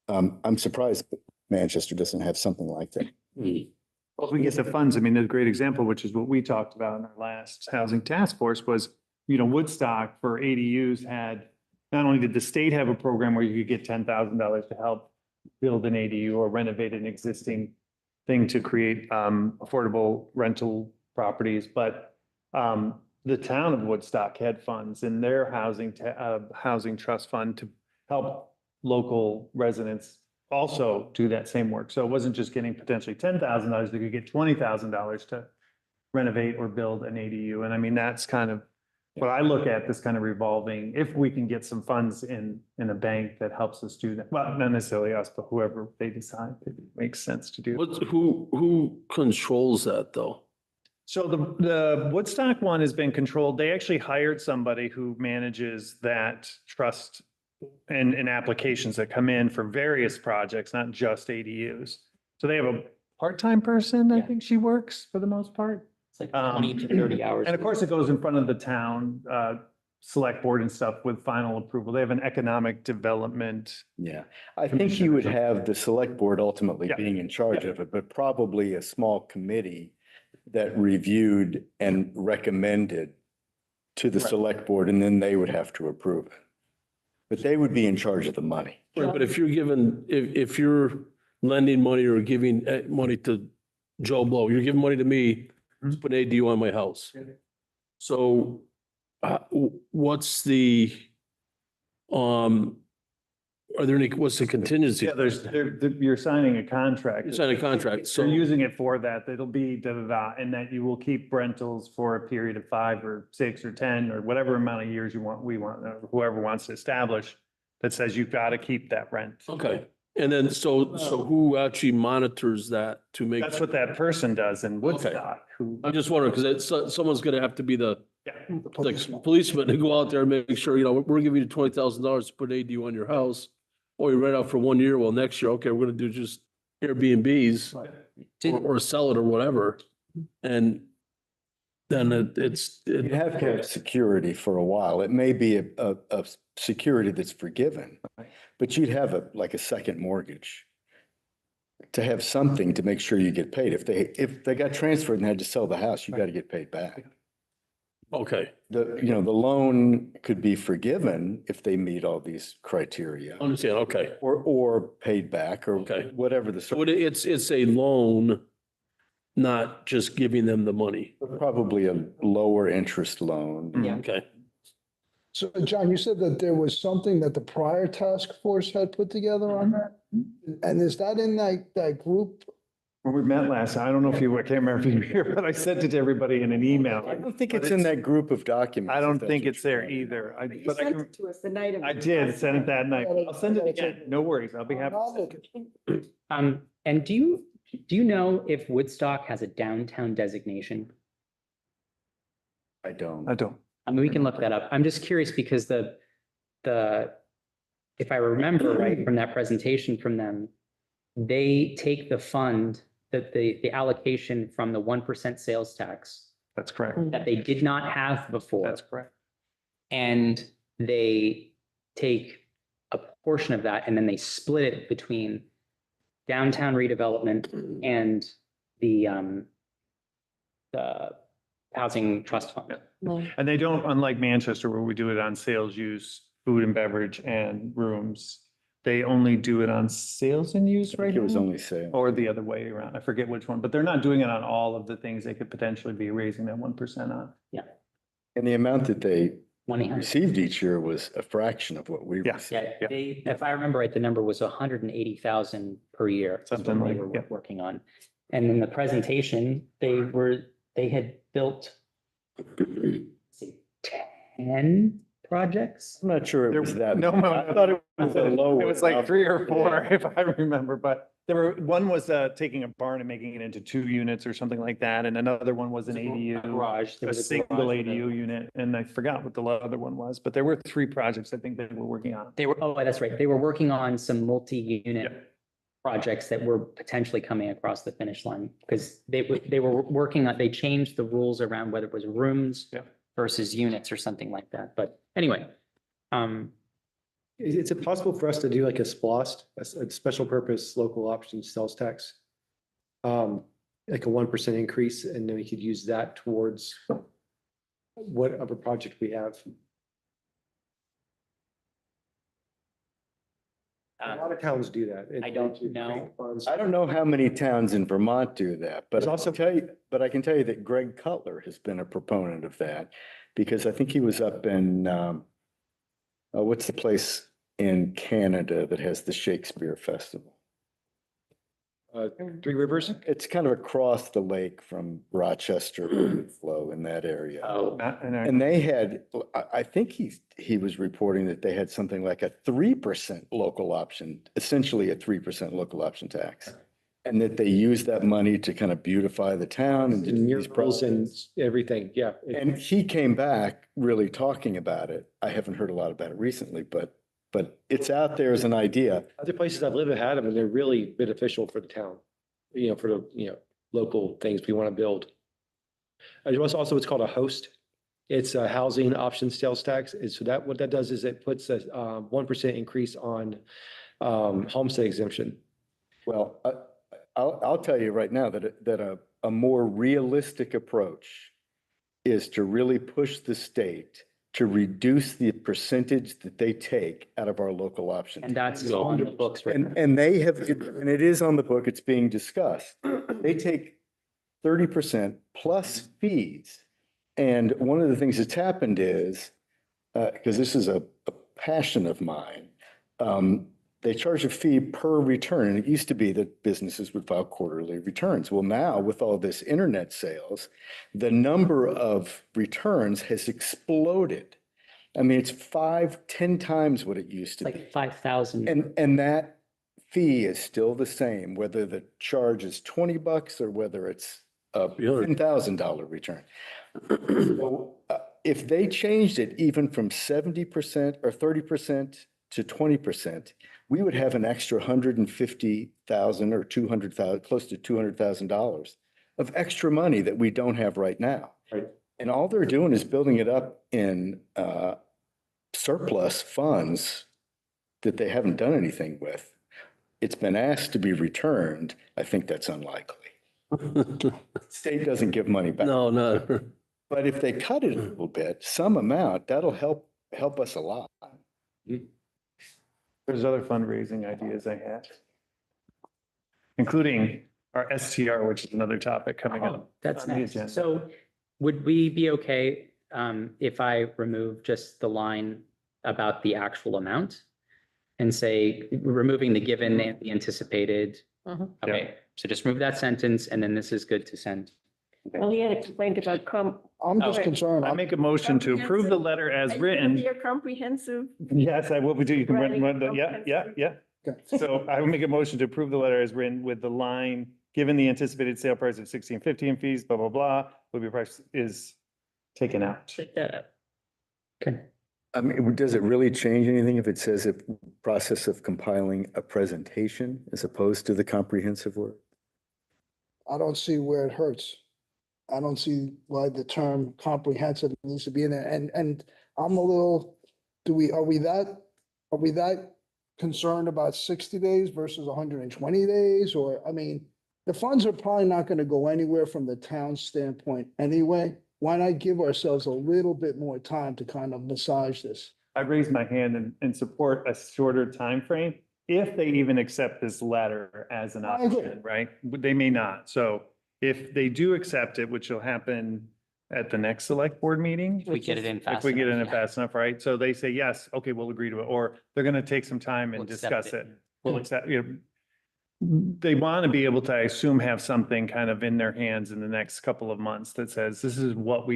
I'm surprised Manchester doesn't have something like that. Well, if we get the funds, I mean, a great example, which is what we talked about in our last housing task force was, you know, Woodstock for ADUs had, not only did the state have a program where you could get $10,000 to help build an ADU or renovate an existing thing to create affordable rental properties, but the town of Woodstock had funds in their housing trust fund to help local residents also do that same work. So it wasn't just getting potentially $10,000, they could get $20,000 to renovate or build an ADU. And I mean, that's kind of But I look at this kind of revolving, if we can get some funds in a bank that helps us do that. Well, not necessarily us, but whoever they decide it makes sense to do. Who controls that though? So the Woodstock one has been controlled. They actually hired somebody who manages that trust and applications that come in for various projects, not just ADUs. So they have a part-time person, I Yeah. think she works for the most part. It's like 20 to 30 hours. And of course, it goes in front of the town, select board and stuff with final approval. They have an economic development. Yeah, I think you would have the select board ultimately Yeah. being in charge of it, but probably a small committee that reviewed and recommended to the Right. select board, and then they would have to approve it. But they would be in charge of the money. Right, but if you're giving, if you're lending money or giving money to Joe Blow, you're giving money to me to put an ADU on my house. So what's the, are there any, what's the contingency? Yeah, you're signing a contract. You sign a contract, so. So using it for that, it'll be da-da-da, and that you will keep rentals for a period of 5 or 6 or 10 or whatever amount of years you want, whoever wants to establish that says you've got to keep that rent. Okay, and then, so who actually monitors that to make? That's what that person does in Woodstock, who, I'm just wondering, because someone's gonna have to be the, yeah, like, policeman to go out there and make sure, you know, we're giving you $20,000 to put an ADU on your house. Or you rent out for 1 year, well, next year, okay, we're gonna do just Airbnbs or sell it or whatever. And then You'd have to have security for a while. It may be a security that's forgiven, but you'd have like a second mortgage to have something to make sure you get paid. If they got transferred and had to sell the house, you got to get paid back. okay, The loan could be forgiven if they meet all these criteria understand, okay. or paid back or Okay. whatever the, So it's a loan, not just giving them the money. probably a lower interest loan. Yeah. Okay, So, John, you said that there was something that the prior task force had put together on that? And is that in that group? when we met last, I don't know if you, I can't remember if you were here, but I sent it to everybody in an email. I don't think it's in that group of documents. I don't if that's think what it's you're there talking either. about. You But I sent can, it to us the night of. I did send it that night. I'll send it again. No worries. I'll be happy. I'll look at it. And do you know if Woodstock has a downtown designation? I don't. I don't. I mean, we can look that up. I'm just curious because if I remember right from that presentation from them, they take the fund, the allocation from the 1% sales tax That's correct. that they did not have before. That's correct. And they take a portion of that and then they split it between downtown redevelopment and the housing trust fund. And they don't, unlike Manchester, where we do it on sales use, food and beverage and rooms, they only do it on sales and use I right think it was now? only sale. Or the other way around. I forget which one, but they're not doing it on all of the things they could potentially be raising that 1% on. And the amount that they 1,800. received each year was a fraction of what we Yeah. received. Yeah, if I remember right, the number was 180,000 per year. is what Something they like- were yeah. Working on. And in the presentation, they had built let's see, 10 projects. I'm not sure it was that. No, many. no, I thought it was a lower. It was like number. 3 or 4, if I remember, but one was taking a barn and making it into 2 units or something like that, and another one was an ADU. Garage. There A was single garage with a- ADU unit, and I forgot what the other one was, but there were 3 projects I think they were working on. They were, oh, that's right. They were working on some multi-unit Yeah. projects that were potentially coming across the finish line. Because they were working on, they changed the rules around whether it was rooms Yeah. versus units or something like that. But anyway, Is it possible for us to do like a SPOST, a special purpose local option sales tax? Like a 1% increase, and then we could use that towards whatever project we have. A lot of towns do that. I don't know. I don't know how many towns in Vermont do that, but There's also- I can tell you that Greg Cutler has been a proponent of that. Because I think he was up in, what's the place in Canada that has the Shakespeare Festival? Three Rivers. It's kind of across the lake from Rochester flow in that area. Oh, And they had, I think he was reporting that they had something like a 3% local option, essentially a 3% local option tax. And that they used that money to kind of beautify the town and do these Murals and projects. everything, yeah. And he came back really talking about it. I haven't heard a lot about it recently, but it's out there as an idea. Other places I've lived and had them, and they're really beneficial for the town, for the, local things we want to build. There's also what's called a host. It's a housing option sales tax. And so what that does is it puts a 1% increase on homestead exemption. Well, I'll tell you right now that a more realistic approach is to really push the state to reduce the percentage that they take out of our local option. and that's on the books right now. And they have, and it is on the book, it's being discussed. They take 30% plus fees. And one of the things that's happened is, because this is a passion of mine, they charge a fee per return. And it used to be that businesses would file quarterly returns. Well, now with all this internet sales, the number of returns has exploded. I mean, it's 5-10 times what it used to It's be. like 5,000. And that fee is still the same, whether the charge is $20 or whether it's a $10,000 return. So, if they changed it even from 70% or 30% to 20%, we would have an extra $150,000 or $200,000, close to $200,000 of extra money that we don't have right now. Right. And all they're doing is building it up in surplus funds that they haven't done anything with. It's been asked to be returned. I think that's unlikely. State doesn't give money back. No, no. But if they cut it a little bit, some amount, that'll help us a lot. There's other fundraising ideas I had, including our STR, which is another topic coming up. That's on the next. agenda. So would we be okay if I remove just the line about the actual amount? And say, removing the given and the anticipated? Mhm. Okay, so just remove that sentence and then this is good to send. Well, he had a complaint about I'm just Okay. concerned. I make a motion to approve the letter as written. Your comprehensive. Yes, I will be, you can Writing run the, yeah. Okay. So I will make a motion to approve the letter as written with the line, given the anticipated sale price of 1650 in fees, blah, blah, blah, will be price is taken out. Check that out. Okay. I mean, does it really change anything if it says a process of compiling a presentation as opposed to the comprehensive work? I don't see where it hurts. I don't see why the term comprehensive needs to be in there. And I'm a little, are we that concerned about 60 days versus 120 days? Or, I mean, the funds are probably not going to go anywhere from the town standpoint anyway. Why not give ourselves a little bit more time to kind of massage this? I raise my hand and support a shorter time frame if they even accept this letter as an I agree. option, right? They may not. So if they do accept it, which will happen at the next select board meeting. If we get it in fast If we get it in enough, yeah. fast enough, right? So they say, yes, okay, we'll agree to it, or they're gonna take some time and We'll accept discuss it. it. We'll accept, they want to be able to, I assume, have something kind of in their hands in the next couple of months that says, this is what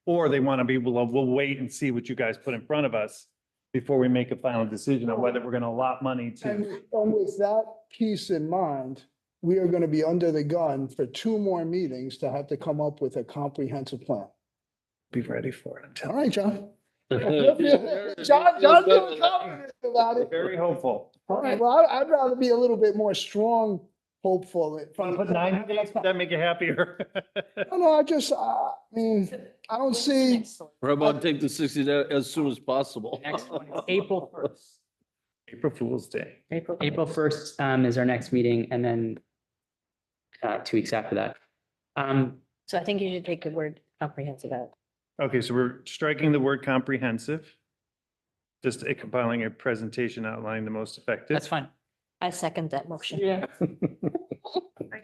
or they want to be able to, we'll wait and see what you guys put in front of us before we make a final decision on whether we're going to allot money And to. with that piece in mind, we are going to be under the gun for 2 more meetings to have to come up with a comprehensive plan. Be ready for it. I'm All telling right, John. John's John's feeling confident about you. it. Very hopeful. All right, well, I'd rather be a little bit more strong, hopeful. Want to put 90 days? Would that make you happier? No, I mean, I don't see, How about take the 60 days as soon as possible? Next one is April 1st. April Fool's Day. April 1st is our next meeting and then 2 weeks after that. So I think you should take the word comprehensive out. Okay, so we're striking the word comprehensive. Just compiling a presentation outlining the most effective. That's fine. I second that motion. Yeah.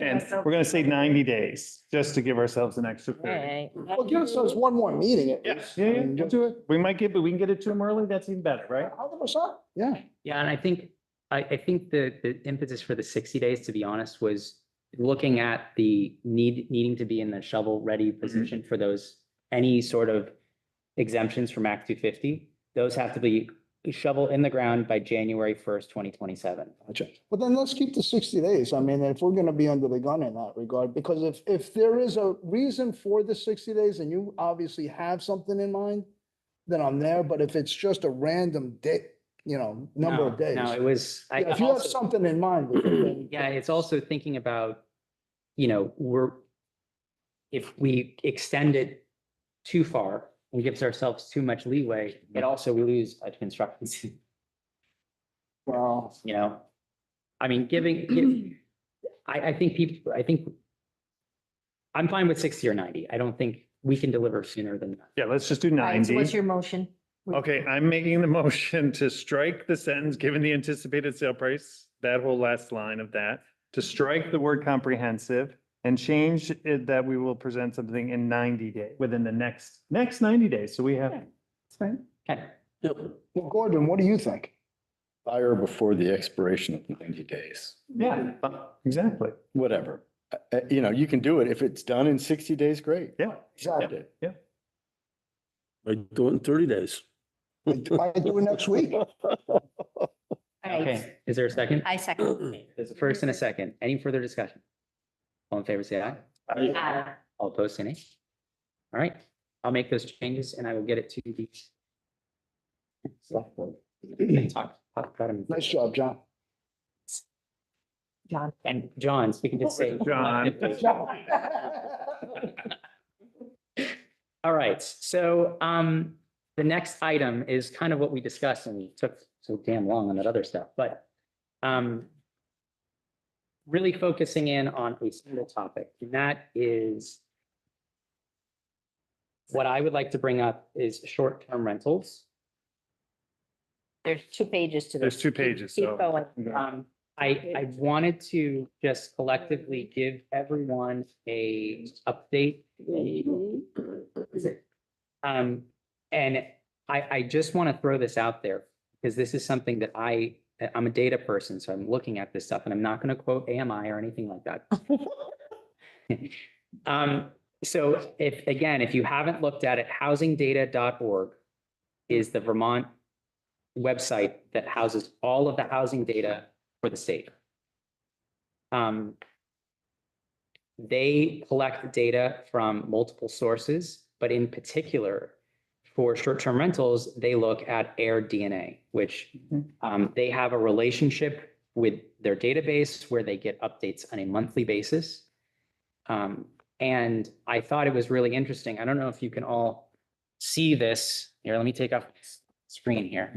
And we're gonna say 90 days, just to give ourselves an extra period. Right. well, give us 1 more meeting at Yeah, least. yeah, I yeah, mean, we'll do it. We might get, but we can get it to them early. That's even better, right? 100%, yeah. Yeah, and I think the impetus for the 60 days, to be honest, was looking at the needing to be in the shovel-ready position for those, any sort of exemptions from Act 250, those have to be shovel in the ground by January 1st, 2027. Gotcha. But then let's keep the 60 days. I mean, if we're gonna be under the gun in that regard, because if there is a reason for the 60 days and you obviously have something in mind, then I'm there. But if it's just a random day, number of days. No, it was. Yeah, if you have something in mind. with it, then- Yeah, it's also thinking about, if we extend it too far and gives ourselves too much leeway, it also, we lose a construction season. Well, I mean, I think I'm fine with 60 or 90. I don't think we can deliver sooner than that. Yeah, let's just do All right, so 90. what's your motion? Okay, I'm making the motion to strike the sentence, given the anticipated sale price, that whole last line of that, to strike the word comprehensive and change it that we will present something in 90 days, within the next 90 days. So we have, That's fine. Okay. Yep. well, Gordon, what do you think? Fire before the expiration of 90 days, yeah, exactly. whatever. You can do it. If it's done in 60 days, great. Yeah. Exactly. I do it in 30 days. I do it next week. All right, Okay, is there a second? I second. There's a first and a second. Any further discussion? All in favor, say aye. Aye. All opposed, say nay. All right, I'll make those changes and I will get it to the select board. Talk about them. Nice job, John. John. And John, speaking to say. John. All right, so the next item is kind of what we discussed and we took so damn long on that other stuff, but really focusing in on a single topic, and that is what I would like to bring up is short-term rentals. There's 2 pages to this. There's 2 pages, Keep so. going. I wanted to just collectively give everyone a update. And I just want to throw this out there because this is something that I'm a data person, so I'm looking at this stuff and I'm not going to quote AMI or anything like that. So if you haven't looked at it, housingdata.org is the Vermont website that houses all of the housing data for the state. They collect data from multiple sources, but in particular, for short-term rentals, they look at AirDNA, which they have a relationship with their database where they get updates on a monthly basis. And I thought it was really interesting. I don't know if you can all see this. Here, let me take off the screen here.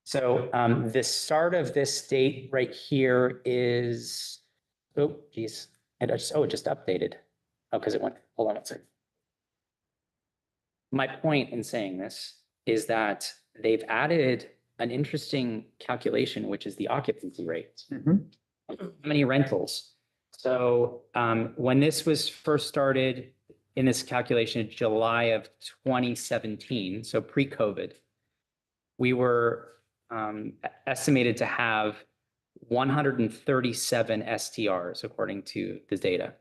So the start of this date right here is, oh, geez. It just updated. Oh, because it went, hold on one second. My point in saying this is that they've added an interesting calculation, which is the occupancy rate. How many rentals? So when this was first started in this calculation, July of 2017, so pre-COVID, we were estimated to have 137 STRs according to the data,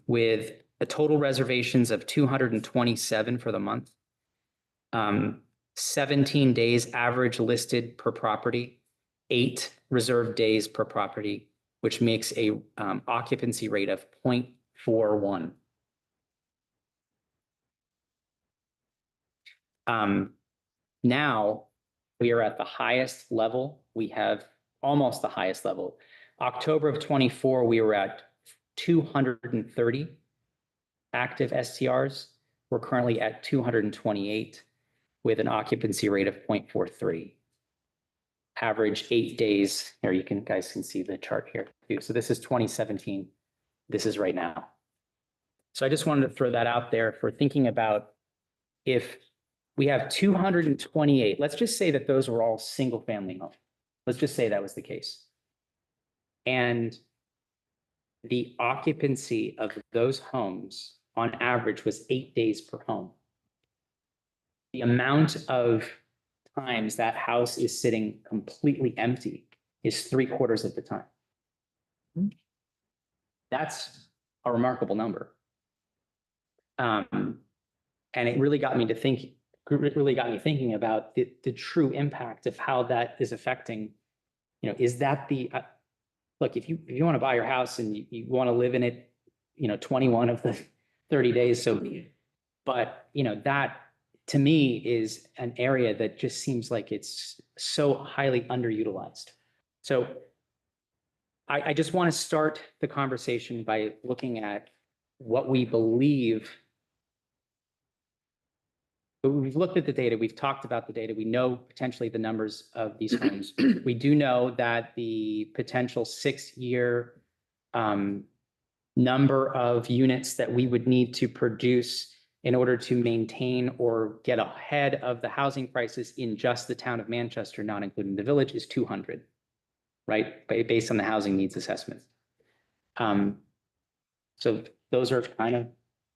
with a total reservations of 227 for the month, 17 days average listed per property, 8 reserved days per property, which makes a occupancy rate of 0.41. Now we are at the highest level. We have almost the highest level. October of 24, we were at 230 active STRs. We're currently at 228 with an occupancy rate of 0.43. Average 8 days. Here, guys can see the chart here too. So this is 2017. This is right now. So I just wanted to throw that out there for thinking about if we have 228, let's just say that those were all single family homes. Let's just say that was the case. And the occupancy of those homes on average was 8 days per home. The amount of times that house is sitting completely empty is 3/4 of the time. That's a remarkable number. And it really got me thinking about the true impact of how that is affecting, is that look, if you want to buy your house and you want to live in it, 21 of the 30 days, so be it. But, that to me is an area that just seems like it's so highly underutilized. So I just want to start the conversation by looking at what we believe. We've looked at the data, we've talked about the data, we know potentially the numbers of these homes. We do know that the potential 6-year number of units that we would need to produce in order to maintain or get ahead of the housing crisis in just the town of Manchester, not including the village, is 200, right? Based on the housing needs assessment. So those are kind of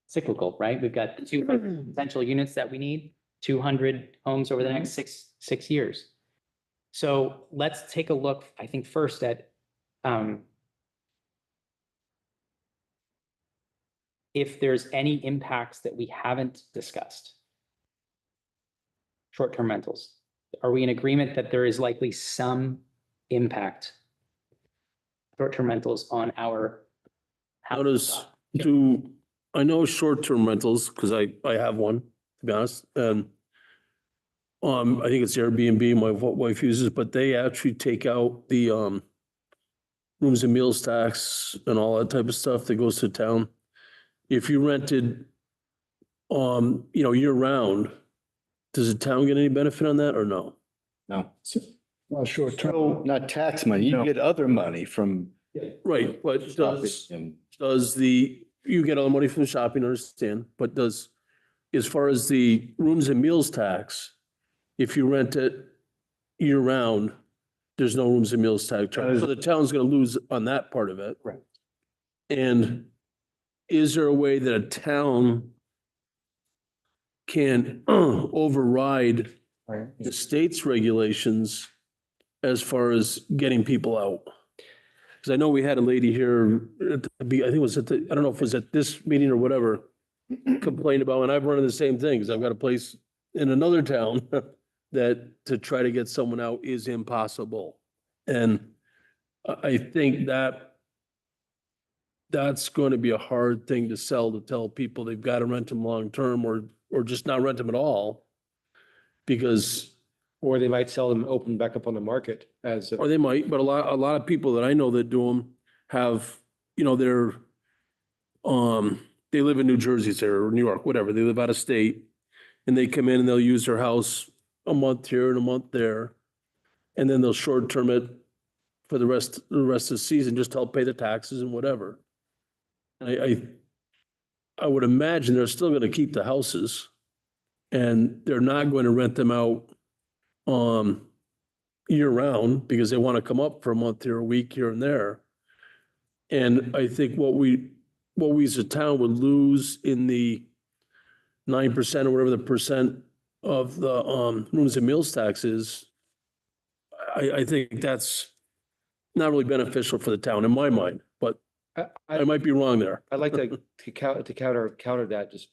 cyclical, right? We've got the 200 potential units that we need, 200 homes over the next six years. So let's take a look, I think, first at if there's any impacts that we haven't discussed. Short-term rentals. Are we in agreement that there is likely some impact, short-term rentals on our? How does, I know short-term rentals, because I have one, to be honest, and I think it's Airbnb, my wife uses, but they actually take out the rooms and meals tax and all that type of stuff that goes to town. If you rented, year round, does the town get any benefit on that or no? No, Well, short term. not tax money. You No. get other money from. Right, but And you get all the money from the shopping, I understand, but as far as the rooms and meals tax, if you rent it year round, there's no rooms and meals tax. So the town's gonna lose on that part of it. Right. And is there a way that a town can override the state's regulations as far as getting people out? Because I know we had a lady here, I think it was I don't know if it was at this meeting or whatever, complained about, and I've run into the same things. I've got a place in another town that to try to get someone out is impossible. And I think that's going to be a hard thing to sell, to tell people they've got to rent them long-term or just not rent them at all. Because Or they might sell them open back up on the market as. or they might, but a lot of people that I know that do them have, they're, they live in New Jersey, say, or New York, whatever. They live out of state and they come in and they'll use their house a month here and a month there. And then they'll short term it for the rest of the season, just to help pay the taxes and whatever. And I would imagine they're still going to keep the houses and they're not going to rent them out year round because they want to come up for a month here, a week here and there. And I think what we as a town would lose in the 9% or whatever the percent of the rooms and meals tax is, I think that's not really beneficial for the town in my mind, but I might be wrong there. I'd like to counter that, just,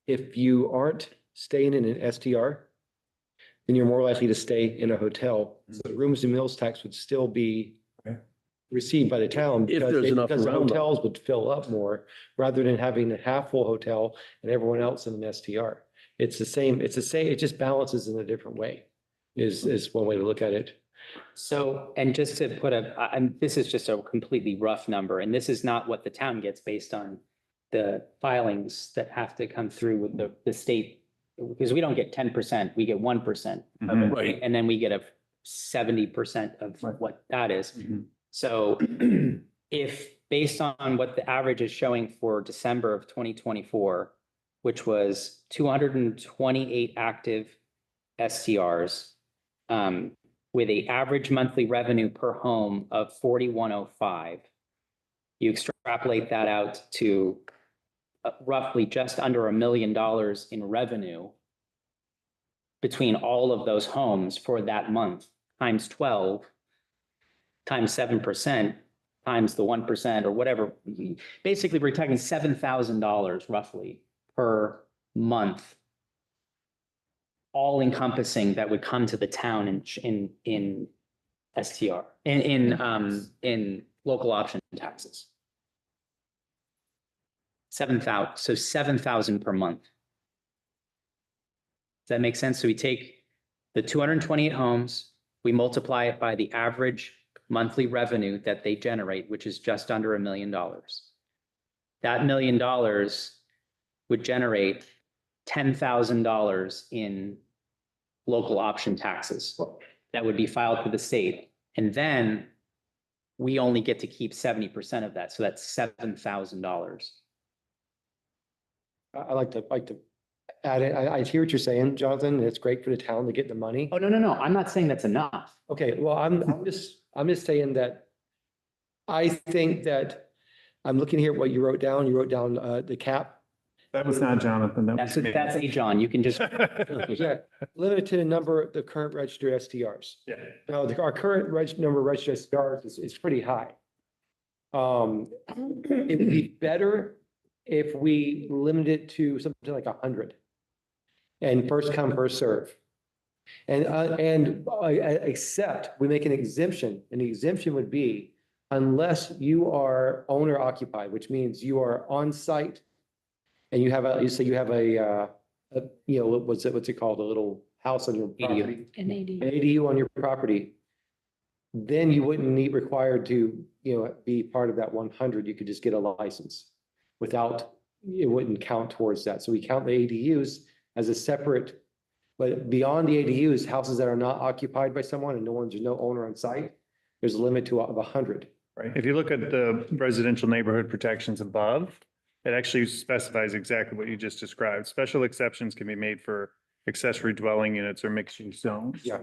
if you aren't staying in an STR, then you're more likely to stay in a hotel. So the rooms and meals tax would still be received by the town. If there's enough Because the around them. hotels would fill up more rather than having a half-full hotel and everyone else in an STR. It's the same, it just balances in a different way, is one way to look at it. So, and just to put this is just a completely rough number, and this is not what the town gets based on the filings that have to come through with the state, because we don't get 10%, we get 1% of it, Right. and then we get a 70% of what that is. So if based on what the average is showing for December of 2024, which was 228 active STRs, with an average monthly revenue per home of 4,105, you extrapolate that out to roughly just under $1 million in revenue between all of those homes for that month, times 12, times 7%, times the 1% or whatever. Basically, we're talking $7,000 roughly per month. All encompassing that would come to the town in STR, in local option taxes. 7,000, so 7,000 per month. Does that make sense? So we take the 228 homes, we multiply it by the average monthly revenue that they generate, which is just under $1 million. That $1 million would generate $10,000 in local option taxes that would be filed to the state. And then we only get to keep 70% of that. So that's $7,000. I like to add it. I hear what you're saying, Jonathan. and It's great for the town to get the money. Oh, no. I'm not saying that's enough. Okay, well, I'm just saying that I think that I'm looking here at what you wrote down. You wrote down the cap. That was not Jonathan. That was me. That's a John. You can just, Yeah, limited to the number of the current registered STRs. Yeah. Now, our current number of registered STRs is pretty high. It would be better if we limit it to something like 100. And first come, first serve. Except we make an exemption, and the exemption would be unless you are owner occupied, which means you are on site and you have what's it called? A little house on your property. An ADU. An ADU on your property. Then you wouldn't need required to, be part of that 100. You could just get a license without, it wouldn't count towards that. So we count the ADUs as a separate, but beyond the ADUs, houses that are not occupied by someone and there's no owner on site, there's a limit of 100. Right. If you look at the residential neighborhood protections above, it actually specifies exactly what you just described. Special exceptions can be made for accessory dwelling units or mixed use zones. Yeah.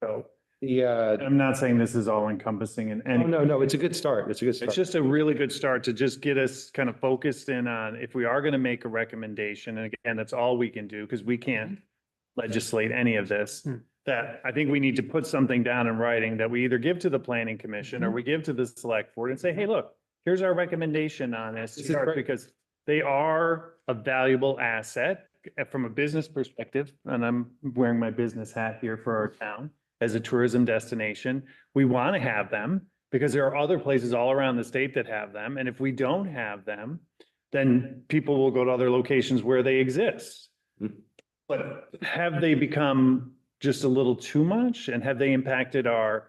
So The, I'm not saying this is all encompassing in any. no, it's a good start. It's a good start. It's just a really good start to just get us kind of focused in on if we are going to make a recommendation, and again, that's all we can do because we can't legislate any of this. That I think we need to put something down in writing that we either give to the planning commission or we give to the select board and say, hey, look, here's our recommendation on this. This is great. Because they are a valuable asset from a business perspective. And I'm wearing my business hat here for our town as a tourism destination. We want to have them because there are other places all around the state that have them. And if we don't have them, then people will go to other locations where they exist. But have they become just a little too much? And have they impacted our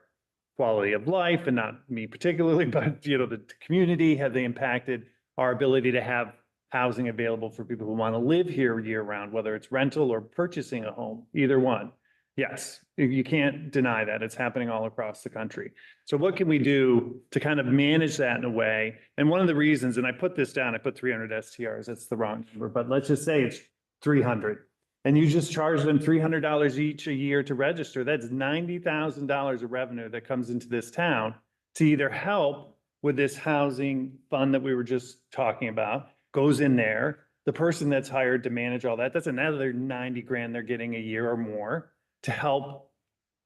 quality of life? And not me particularly, but the community? Have they impacted our ability to have housing available for people who want to live here year round, whether it's rental or purchasing a home, either one? Yes, you can't deny that. It's happening all across the country. So what can we do to kind of manage that in a way? And one of the reasons, and I put this down, I put 300 STRs, that's the wrong number, but let's just say it's 300. And you just charge them $300 each a year to register. That's $90,000 of revenue that comes into this town to either help with this housing fund that we were just talking about, goes in there. The person that's hired to manage all that, that's another 90 grand they're getting a year or more to help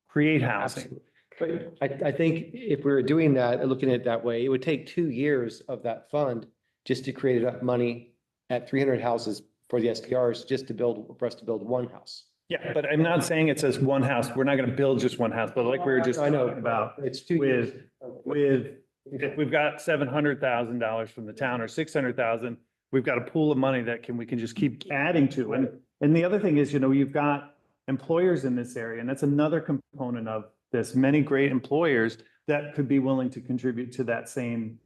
create housing. But I think if we were doing that and looking at it that way, it would take 2 years of that fund just to create enough money at 300 houses for the STRs just for us to build one house. Yeah, but I'm not saying it says one house. We're not going to build just one house, but like we were just I know. talking about It's 2 years. if we've got $700,000 from the town or 600,000, we've got a pool of money that we can just keep adding to. And the other thing is, you've got employers in this area, and that's another component of this. Many great employers that could be willing to contribute to that same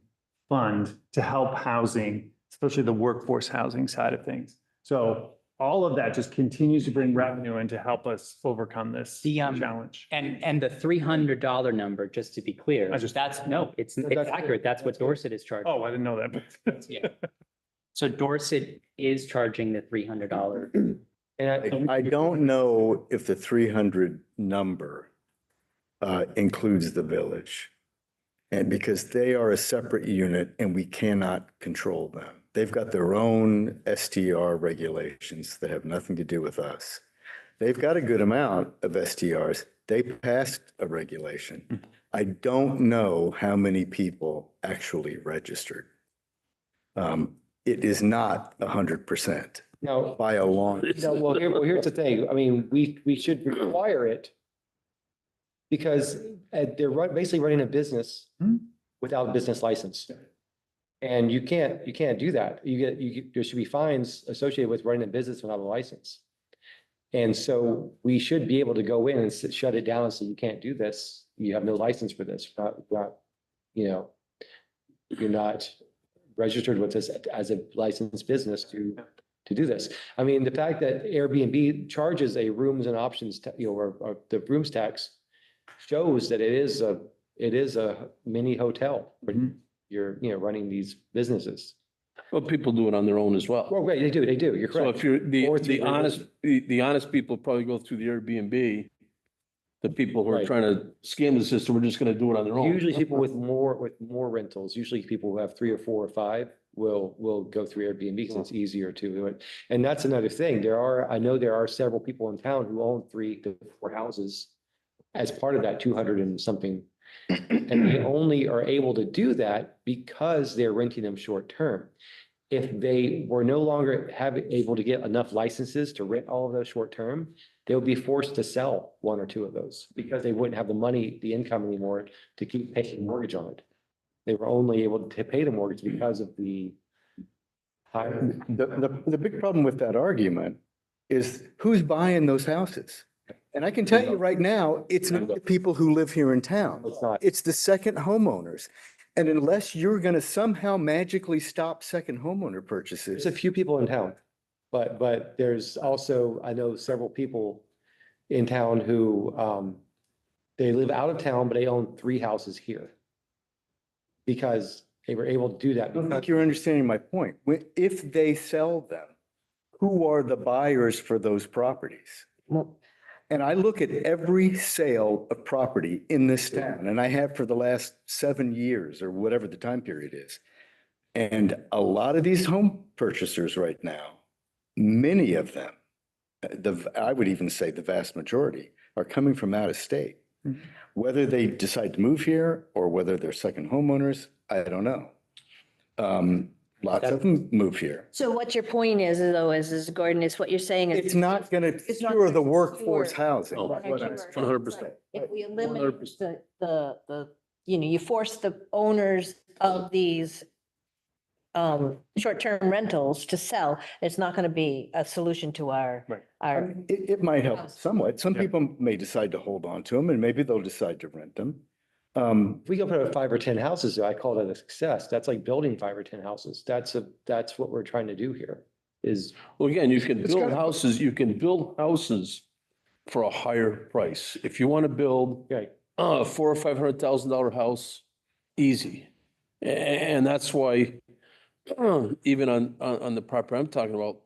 fund to help housing, especially the workforce housing side of things. So all of that just continues to bring revenue in to help us overcome this challenge. and the $300 number, just to be clear, That's it's accurate. That's what Dorset is charging. Oh, I didn't know that. Yeah. So Dorset is charging the $300. And I don't know if the 300 number includes the village. And because they are a separate unit and we cannot control them. They've got their own STR regulations that have nothing to do with us. They've got a good amount of STRs. They passed a regulation I don't know how many people actually registered. It is not 100% Now, by a long. no, well, here's the thing. I mean, we should require it because they're basically running a business without a business license. And you can't do that. There should be fines associated with running a business without a license. And so we should be able to go in and shut it down and say, you can't do this. You have no license for this. You're not registered with this as a licensed business to do this. I mean, the fact that Airbnb charges a rooms and options, or the rooms tax shows that it is a mini hotel. You're, running these businesses. Well, people do it on their own as well. Well, right, they do. You're So correct. if you're, Or the through honest, the honest people probably go through the Airbnb. The people who are Right. trying to scam the system are just gonna do it on their own. Usually people with more rentals, usually people who have 3 or 4 or 5 will go through Airbnb because it's easier to do it. And that's another thing. I know there are several people in town who own 3 to 4 houses as part of that 200 and something. And they only are able to do that because they're renting them short term. If they were no longer able to get enough licenses to rent all of those short term, they would be forced to sell 1 or 2 of those because they wouldn't have the income anymore to keep paying the mortgage on it. They were only able to pay the mortgage because of the higher. The big problem with that argument is who's buying those houses? And I can tell you right now, it's not the people who live here in town. It's not. It's the second homeowners. And unless you're going to somehow magically stop second homeowner purchases. There's a few people in town, but there's also, I know several people in town who, they live out of town, but they own 3 houses here. Because they were able to do that. I don't because- think you're understanding my point. If they sell them, who are the buyers for those properties? And I look at every sale of property in this town, and I have for the last 7 years or whatever the time period is. And a lot of these home purchasers right now, many of them, I would even say the vast majority, are coming from out of state. Whether they decide to move here or whether they're second homeowners, I don't know. Lots of them move here. So what your point is, though, is Gordon, is what you're saying is. It's not going to It's not cure the gonna workforce cure- housing. Oh, 100%. If we eliminate the, you force the owners of these short-term rentals to sell, it's not going to be a solution to our, Right. our. It might help somewhat. Some Yeah. people may decide to hold on to them and maybe they'll decide to rent them. If we go put 5 or 10 houses, though, I call that a success. That's like building 5 or 10 houses. That's what we're trying to do here is. Well, again, you can It's build gotta- houses for a higher price. If you want to build Right. a $400,000 or $500,000 house, easy. And that's why, even on the property I'm talking about,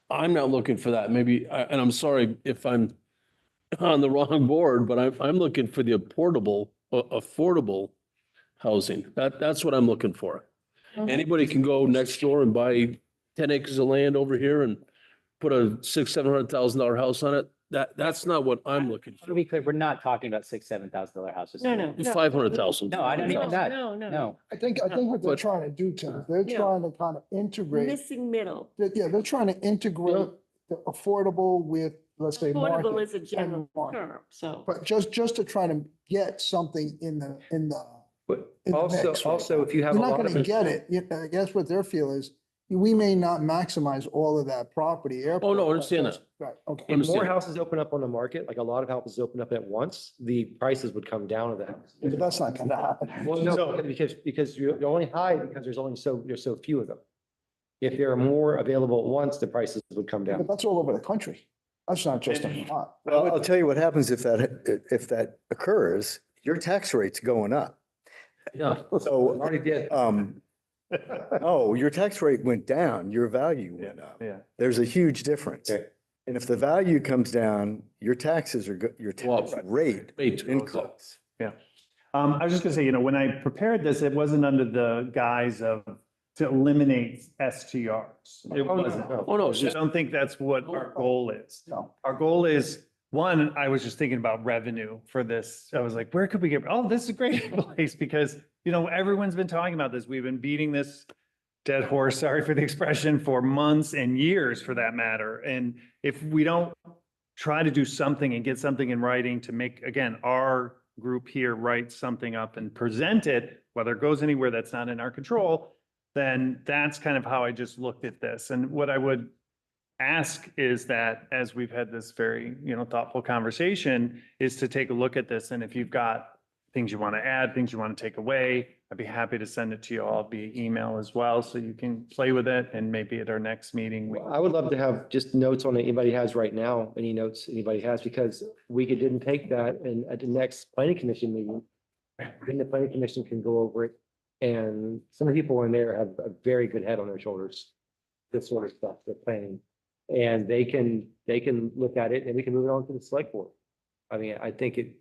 I'm not looking for that. Maybe, and I'm sorry if I'm on the wrong board, but I'm looking for the affordable housing. That's what I'm looking for. Anybody can go next door and buy 10 acres of land over here and put a $600,000-$700,000 house on it. That's not what I'm looking To for. be clear, we're not talking about $6,000-$7,000 houses. No. 500,000. No, I don't even that. No. No. I think what they're But- trying to do, Tim, they're Yeah. trying to kind of integrate, Missing middle. they're trying to integrate the affordable with, let's say, Affordable market. is a general market. term, so. But just to try to get something in the. But in the also, mix right also, now. if you have a You're not lot gonna of. get it. I guess what their feel is, we may not maximize all of that property. Oh, no, I understand that. Right, okay. If more Understand. houses open up on the market, like a lot of houses open up at once, the prices would come down of the house. But that's not gonna happen. Well, no, because you're only high because there's so few of them. If there are more available at once, the prices would come But down. that's all over the country. That's not just in Vermont. Well, I'll tell you what happens if that occurs, your tax rate's going up. Yeah. So, Already did. oh, your tax rate went down, your value went up. Yeah. There's a huge difference. Okay. And if the value comes down, your taxes are, your tax rate Wait. increases. I was just gonna say, when I prepared this, it wasn't under the guise of to eliminate STRs. It Oh, no, wasn't. no. Oh, no, it's I just, don't think that's what our goal is. No. Our goal is One, I was just thinking about revenue for this. I was like, where could we get, oh, this is a great place because, you know, everyone's been talking about this. We've been beating this dead horse, sorry for the expression, for months and years for that matter. And if we don't try to do something and get something in writing to make, again, our group here write something up and present it, whether it goes anywhere that's not in our control, then that's kind of how I just looked at this. And what I would ask is that as we've had this very, you know, thoughtful conversation, is to take a look at this. And if you've got things you want to add, things you want to take away, I'd be happy to send it to you all via email as well, so you can play with it. And maybe at our next meeting, we I would love to have just notes on it anybody has right now, any notes anybody has, because we could then take that and at the next planning commission meeting, then the planning commission can go over it. And some of the people in there have a very good head on their shoulders, this sort of stuff, they're planning. And they can look at it and we can move it on to the select board. I mean, I think it,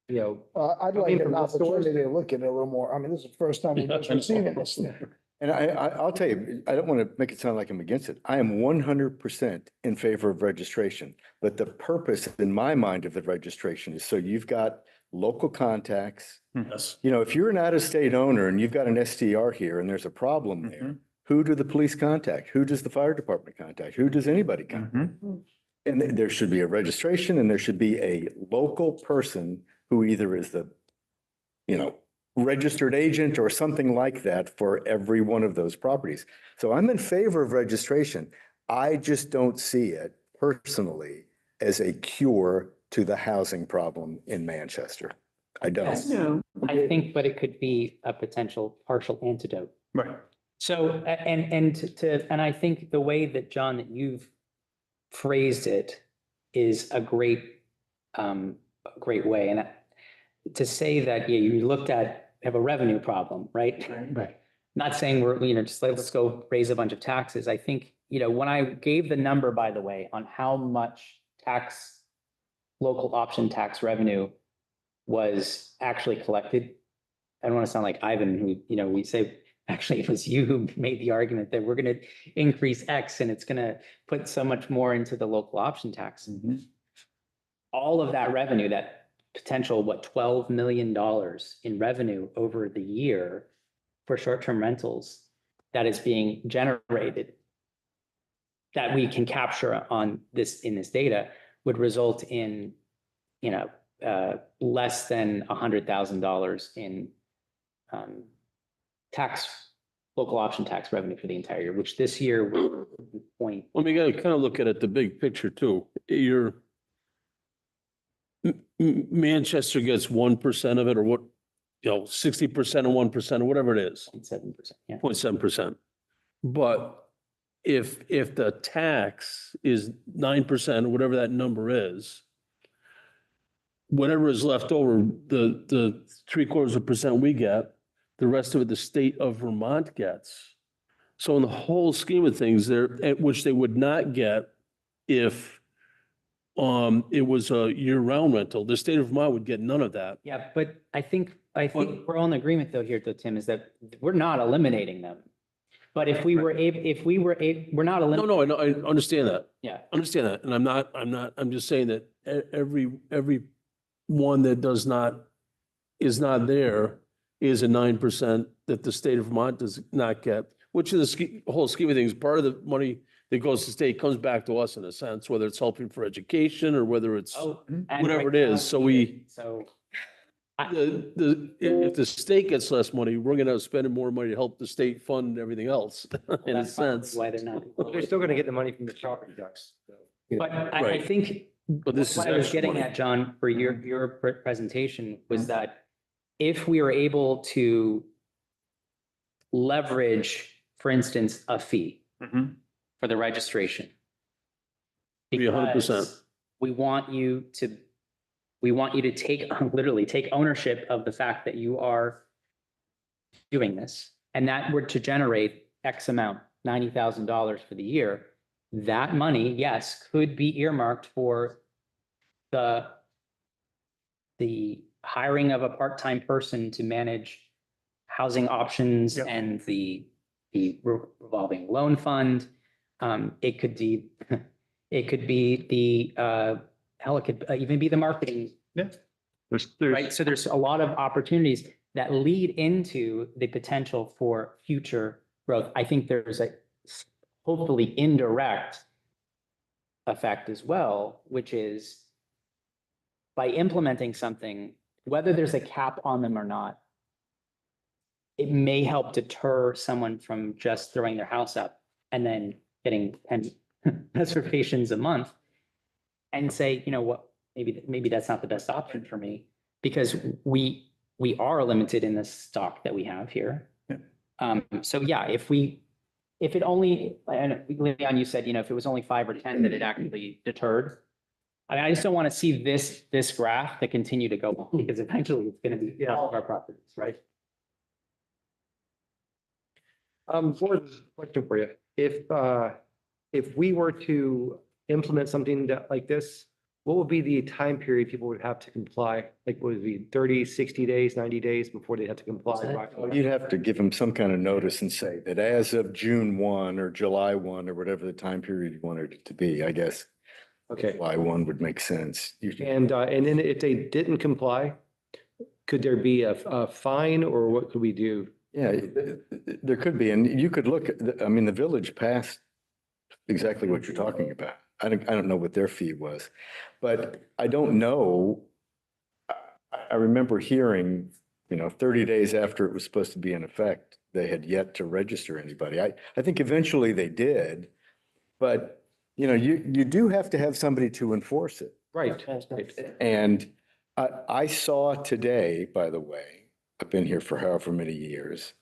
you know, I'd I like mean, an from the stores- opportunity to look at it a little more. I mean, this is the first time we've just receiving this. And I'll tell you, I don't want to make it sound like I'm against it. I am 100% in favor of registration. But the purpose in my mind of the registration is so you've got local contacts. Yes. You know, if you're an out-of-state owner and you've got an STR here and there's a problem there, who do the police contact? Who does the fire department contact? Who does anybody contact? And there should be a registration and there should be a local person who either is the, you know, registered agent or something like that for every one of those properties. So I'm in favor of registration. I just don't see it personally as a cure to the housing problem in Manchester. I don't. No, I think, but it could be a potential partial antidote. Right. So, and I think the way that, John, that you've phrased it is a great way. And to say that, yeah, you looked at, have a revenue problem, right? Right. Not saying we're, you know, just like, let's go raise a bunch of taxes. I think, you know, when I gave the number, by the way, on how much local option tax revenue was actually collected, I don't want to sound like Ivan, who, you know, we say, actually, it was you who made the argument that we're going to increase X and it's going to put so much more into the local option tax. All of that revenue, that potential, $12 million in revenue over the year for short-term rentals that is being generated, that we can capture on this, in this data, would result in, you know, less than $100,000 in local option tax revenue for the entire year, which this year was point. Well, we gotta kind of look at it, the big picture too. Manchester gets 1% of it, or what, you know, 60% or 1% or whatever it is, 7%, yeah. 0.7%. But if the tax is 9% or whatever that number is, whatever is left over, the 0.75% we get, the rest of it, the state of Vermont gets. So in the whole scheme of things there, which they would not get if it was a year-round rental, the state of Vermont would get none of that. Yeah, but I think we're all in agreement though here, though, Tim, is that we're not eliminating them. But if we were able, we're not No, eliminating. no, I know, I understand that. Yeah. Understand that. And I'm just saying that every one that is not there is a 9% that the state of Vermont does not get, which in the whole scheme of things, part of the money that goes to state comes back to us in a sense, whether it's helping for education or whether it's And whatever right it now, is. So we, So, if the state gets less money, we're gonna spend more money to help the state fund everything else in a that's probably sense. why they're not. they're still gonna get the money from the property tax. So, you know. But I Right. think But this is what I was extra getting money. at, John, for your presentation was that if we were able to leverage, for instance, a fee for the registration. Be 100%. because we want you to literally take ownership of the fact that you are doing this, and that were to generate X amount, $90,000 for the year. That money, yes, could be earmarked for the hiring of a part-time person to manage housing options Yep. and the revolving loan fund. It could be the hell, it could even be the marketing, Yeah. There's, right? So there's a lot of opportunities that lead into the potential for future growth. I think there's a hopefully indirect effect as well, which is by implementing something, whether there's a cap on them or not, it may help deter someone from just throwing their house up and then getting 10 reservations a month and say, you know what, maybe that's not the best option for me, because we are limited in the stock that we have here. Yeah. So yeah, if it only, and Leon, you said, you know, if it was only 5 or 10 that it actually deterred. I mean, I just don't want to see this graph to continue to go up, because eventually it's going to be all of our properties, right? Question for you. If we were to implement something like this, what would be the time period people would have to comply? Like, would it be 30, 60 days, 90 days before they'd have to comply? You'd have to give them some kind of notice and say that as of June 1 or July 1 or whatever the time period you wanted it to be, I guess. Okay. July 1 would make sense. And then if they didn't comply, could there be a fine, or what could we do? Yeah, there could be, and you could look, I mean, the village passed exactly what you're talking about. I don't know what their fee was, but I don't know. I remember hearing, 30 days after it was supposed to be in effect, they had yet to register anybody. I think eventually they did, but you do have to have somebody to enforce it. Right. And I saw today, by the way, I've been here for however many years,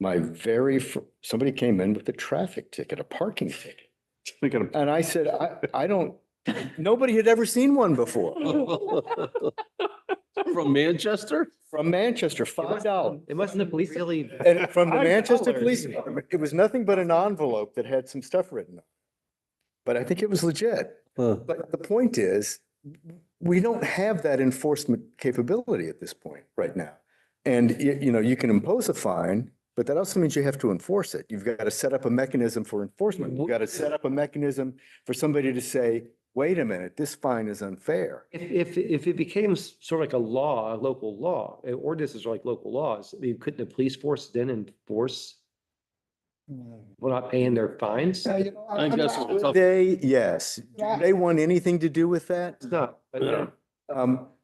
somebody came in with a traffic ticket, a parking ticket. And I said, I don't, nobody had ever seen one before. From Manchester? From Manchester, $5. It wasn't the police really. And from the $5. Manchester Police Department, it was nothing but an envelope that had some stuff written on it. But I think it was legit. But the point is, we don't have that enforcement capability at this point right now. And you can impose a fine, but that also means you have to enforce it. You've got to set up a mechanism for enforcement. You've got to set up a mechanism for somebody to say, wait a minute, this fine is unfair. If it became sort of like a law, a local law, ordinances are like local laws, I mean, couldn't the police force then enforce? Well, not paying their fines? I think that's a tough. Yes. Do they want anything to do with that? It's not. Yeah.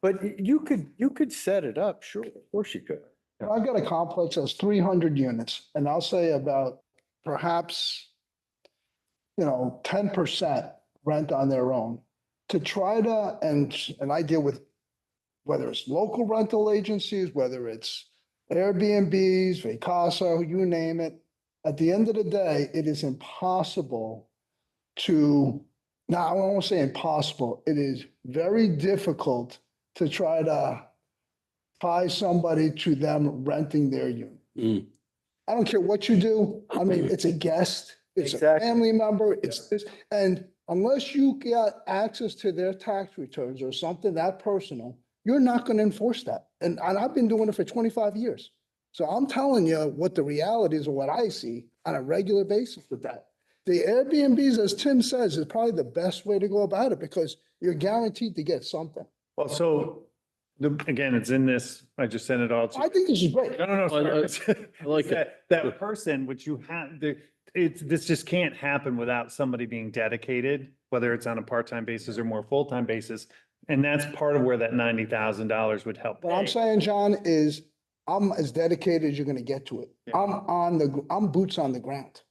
But you could set it up, sure, of course you could. I've got a complex that's 300 units, and I'll say about perhaps, 10% rent on their own. To try to, and I deal with, whether it's local rental agencies, whether it's Airbnbs, Vacasa, you name it. At the end of the day, it is impossible to, now I won't say impossible, it is very difficult to try to tie somebody to them renting their unit. Mm. I don't care what you do. I mean, it's a guest, it's a Exactly. family member, it's this, and unless you get access to their tax returns or something that personal, you're not going to enforce that. And I've been doing it for 25 years. So I'm telling you what the reality is of what I see on a regular basis with that. The Airbnbs, as Tim says, is probably the best way to go about it because you're guaranteed to get something. well, so again, it's in this, I just sent it all to. I think this is great. No. I like it. That person, which you have, this just can't happen without somebody being dedicated, whether it's on a part-time basis or more full-time basis. And that's part of where that $90,000 would help. What I'm pay. saying, John, is I'm as dedicated as you're gonna get to it. Yeah. I'm boots on the ground.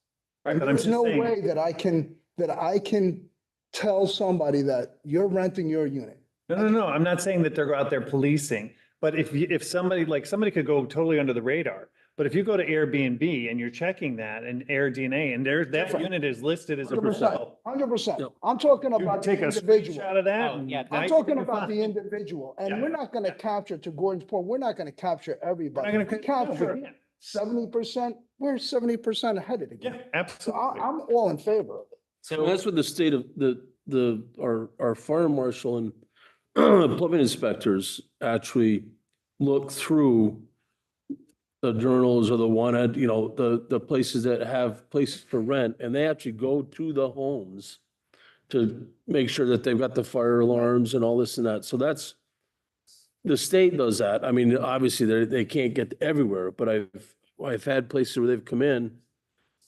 Right, but I'm There's just no saying- way that I can tell somebody that you're renting your unit. No, I'm not saying that they're out there policing, but if somebody could go totally under the radar. But if you go to Airbnb and you're checking that and AirDNA and that Different. unit is listed as a 100%, result. 100%. Yep. I'm talking You can about the take a individual. screenshot of that. Oh, and yeah, now I'm you talking can about find- the individual, and Yeah. we're not gonna capture, to Gordon's point, we're not gonna capture We're everybody. not We gonna. capture 70%, we're 70% ahead of the Yeah, game. So absolutely. I'm all in favor of it. So that's what the state of our fire marshal and plumbing inspectors actually look through the journals or the wanted, the places that have places for rent, and they actually go to the homes to make sure that they've got the fire alarms and all this and that. So that's, the state does that. I mean, obviously they can't get everywhere, but I've had places where they've come in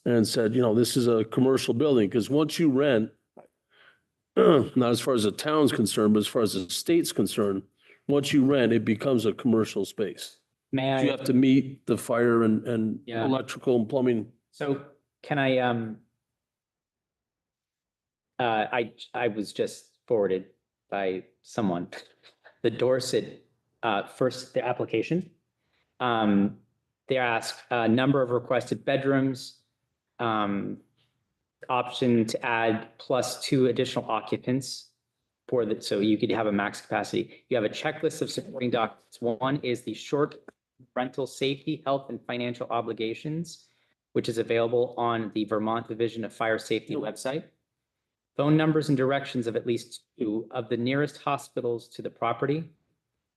and said, you know, this is a commercial building, because once you rent, not as far as the town's concerned, but as far as the state's concerned, once you rent, it becomes a commercial space. May You I, have to meet the fire and Yeah. electrical and plumbing. so can I was just forwarded by someone, the Dorset, first, the application. They ask a number of requested bedrooms, option to add +2 additional occupants for the, so you could have a max capacity. You have a checklist of supporting documents. One is the short rental safety, health, and financial obligations, which is available on the Vermont Division of Fire Safety website. Phone numbers and directions of at least 2 of the nearest hospitals to the property,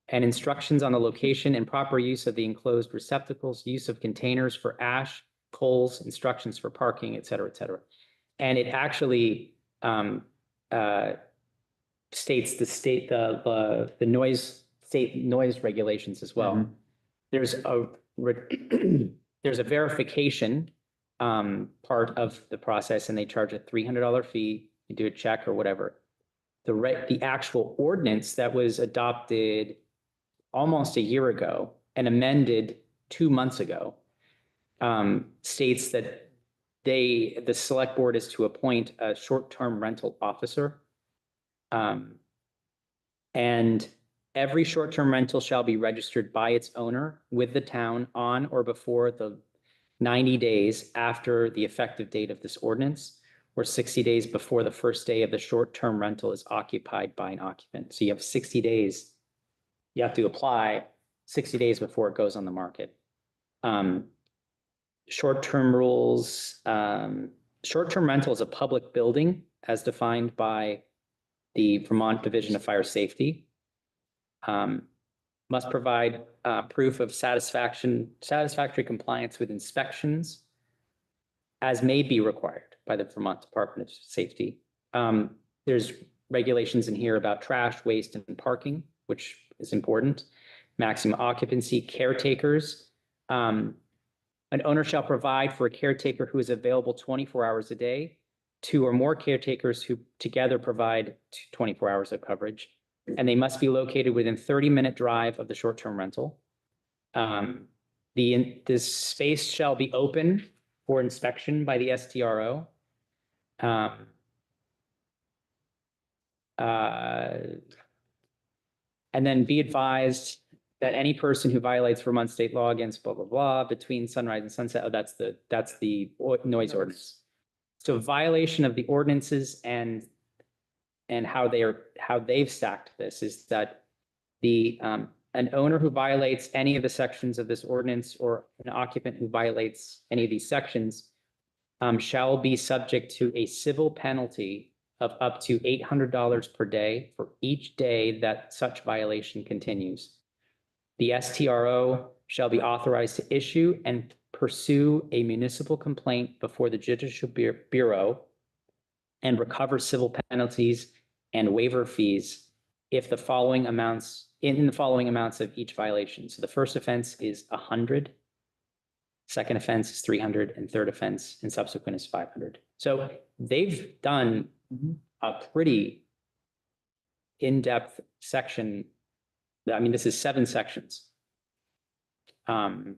and instructions on the location and proper use of the enclosed receptacles, use of containers for ash, coals, instructions for parking, et cetera, et cetera. And it actually states the state noise regulations as well. There's a verification part of the process, and they charge a $300 fee. You do a check or whatever. The actual ordinance that was adopted almost a year ago and amended 2 months ago states that the select board is to appoint a short-term rental officer. And every short-term rental shall be registered by its owner with the town on or before the 90 days after the effective date of this ordinance, or 60 days before the first day of the short-term rental is occupied by an occupant. So you have 60 days. You have to apply 60 days before it goes on the market. Short-term rules, short-term rental is a public building as defined by the Vermont Division of Fire Safety. Must provide proof of satisfactory compliance with inspections as may be required by the Vermont Department of Safety. There's regulations in here about trash, waste, and parking, which is important. Maximum occupancy, caretakers. An owner shall provide for a caretaker who is available 24 hours a day, 2 or more caretakers who together provide 24 hours of coverage, and they must be located within 30-minute drive of the short-term rental. This space shall be open for inspection by the STRO. And then be advised that any person who violates Vermont state law against blah, blah, blah, between sunrise and sunset, that's the noise ordinance. So violation of the ordinances and how they've stacked this is that an owner who violates any of the sections of this ordinance or an occupant who violates any of these sections shall be subject to a civil penalty of up to $800 per day for each day that such violation continues. The STRO shall be authorized to issue and pursue a municipal complaint before the Judicial Bureau and recover civil penalties and waiver fees if the following amounts of each violation. So the first offense is 100, second offense is 300, and third offense and subsequent is 500. So they've done a pretty in-depth section. I mean, this is 7 sections. I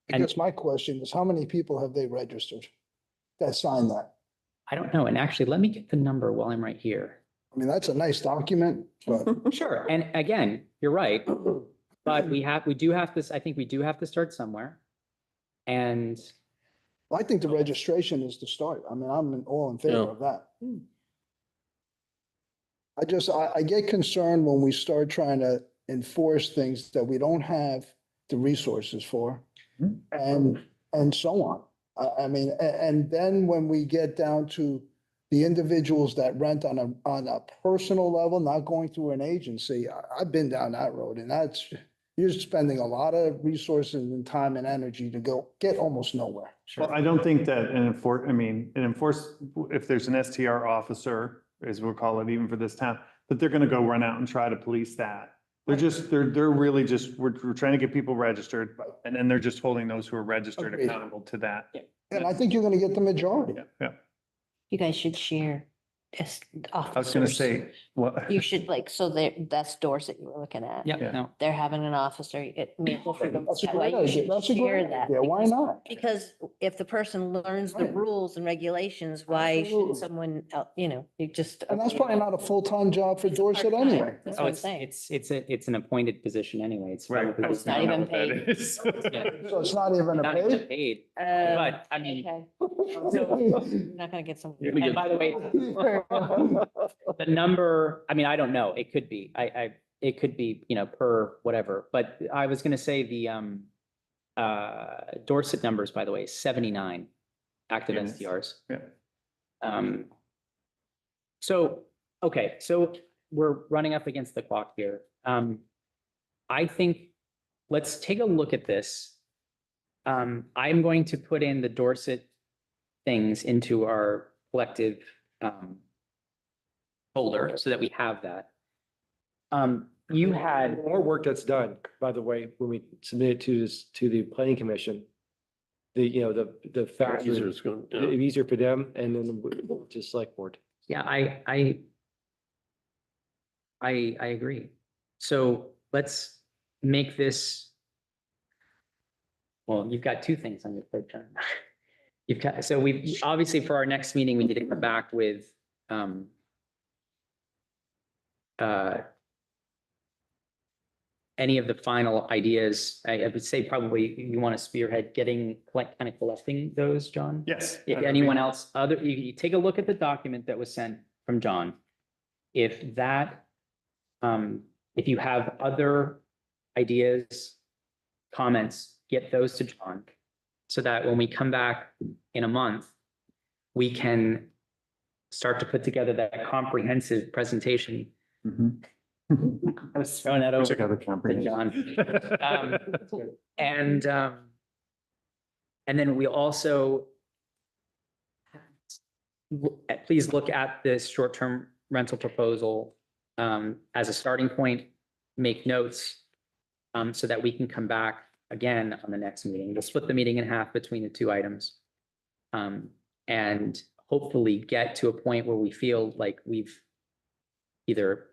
guess my question is, how many people have they registered that signed that? I don't know. And actually, let me get the number while I'm right here. I mean, that's a nice document, but Sure. And again, you're right. But we do have this, I think we do have to start somewhere. And I think the registration is the start. I mean, I'm all in favor Yeah. of that. I get concerned when we start trying to enforce things that we don't have the resources for and so on. I mean, and then when we get down to the individuals that rent on a personal level, not going through an agency, I've been down that road and you're spending a lot of resources and time and energy to go get almost nowhere. Well, I don't think that if there's an STR officer, as we'll call it, even for this town, that they're gonna go run out and try to police that. They're really just, we're trying to get people registered, and then they're just holding those who are registered Agreed. accountable to that. And I think you're gonna get the majority. Yeah. You guys should share as I was gonna officers. say, what? You should like, so that's Dorset you were looking at. Yeah, Yeah. no, They're having an officer, it may go for them. That's a That way great you idea. should That's a share great that, idea. Why because- not? Because if the person learns the Right. rules and regulations, why Absolutely. should someone, you just. And that's probably not a full-time job for Dorset part-time. anyway. That's oh, what I'm it's, saying. it's an appointed position anyway. It's Right. probably It's not even paid. Yeah. So it's not even a Not even pay? paid, Uh, but I mean, Okay, you're not gonna get some. and by the way, the number, I mean, I don't know, it could be, it could be, per whatever, but I was gonna say the, Dorset numbers, by the way, 79 active Yes. SDRs. Yeah. So, okay, so we're running up against the clock here. I think, let's take a look at this. I'm going to put in the Dorset things into our collective, folder so that we have that. You had, More work that's done, by the way, when we submit it to the planning commission. The fact Easier that it's gonna- it'd be easier for them and then just select board. yeah, I agree. So let's make this. Well, you've got two things on your plate, John. You've got, so we, obviously for our next meeting, we need to come back with, any of the final ideas. I would say probably you want to spearhead kind of collecting those, John? Yes. If anyone else, you take a look at the document that was sent from John. If that, if you have other ideas, comments, get those to John. So that when we come back in a month, we can start to put together that comprehensive presentation. Mhm. I was throwing that over Check out the to comprehension. John. And then we also please look at this short-term rental proposal as a starting point, make notes so that we can come back again on the next meeting. We'll split the meeting in half between the two items. And hopefully get to a point where we feel like we've either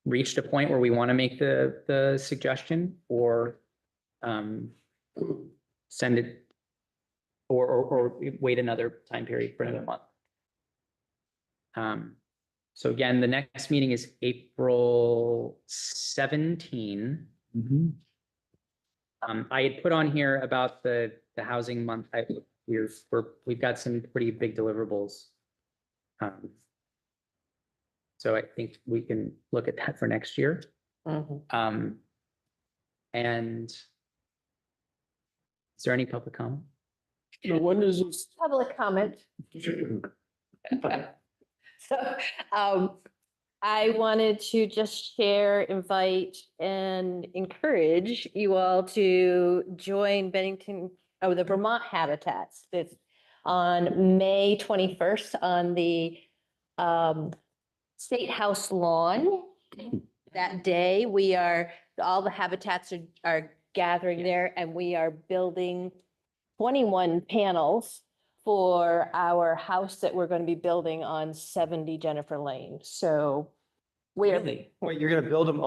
reached a point where we want to make the suggestion or send it or wait another time period for another month. So again, the next meeting is April 17. I had put on here about the housing month. We've got some pretty big deliverables. So I think we can look at that for next year. Mhm. And is there any public comment? No, when is this? Public comment. So, I wanted to just share, invite, and encourage you all to join Bennington, the Vermont Habitats. It's on May 21st on the State House lawn. That day, all the habitats are gathering there, and we are building 21 panels for our house that we're going to be building on 70 Jennifer Lane. So Wait, you're gonna build them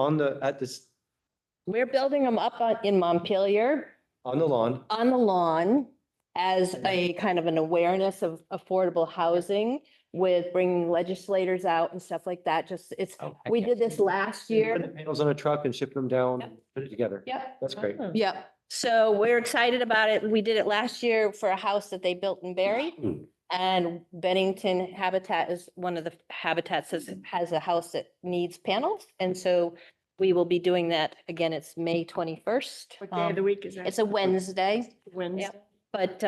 we're building them up in Montpelier on the lawn? on the lawn as a kind of an awareness of affordable housing with bringing legislators out and stuff like that. We did this last year. Put the panels on a truck and ship them down, put it together. Yep. That's great. Yep. So we're excited about it. We did it last year for a house that they built in Barry. And Bennington Habitat is one of the habitats that has a house that needs panels. And so we will be doing that again. It's May 21st. What day of the week is that? It's a Wednesday. Wednesday. But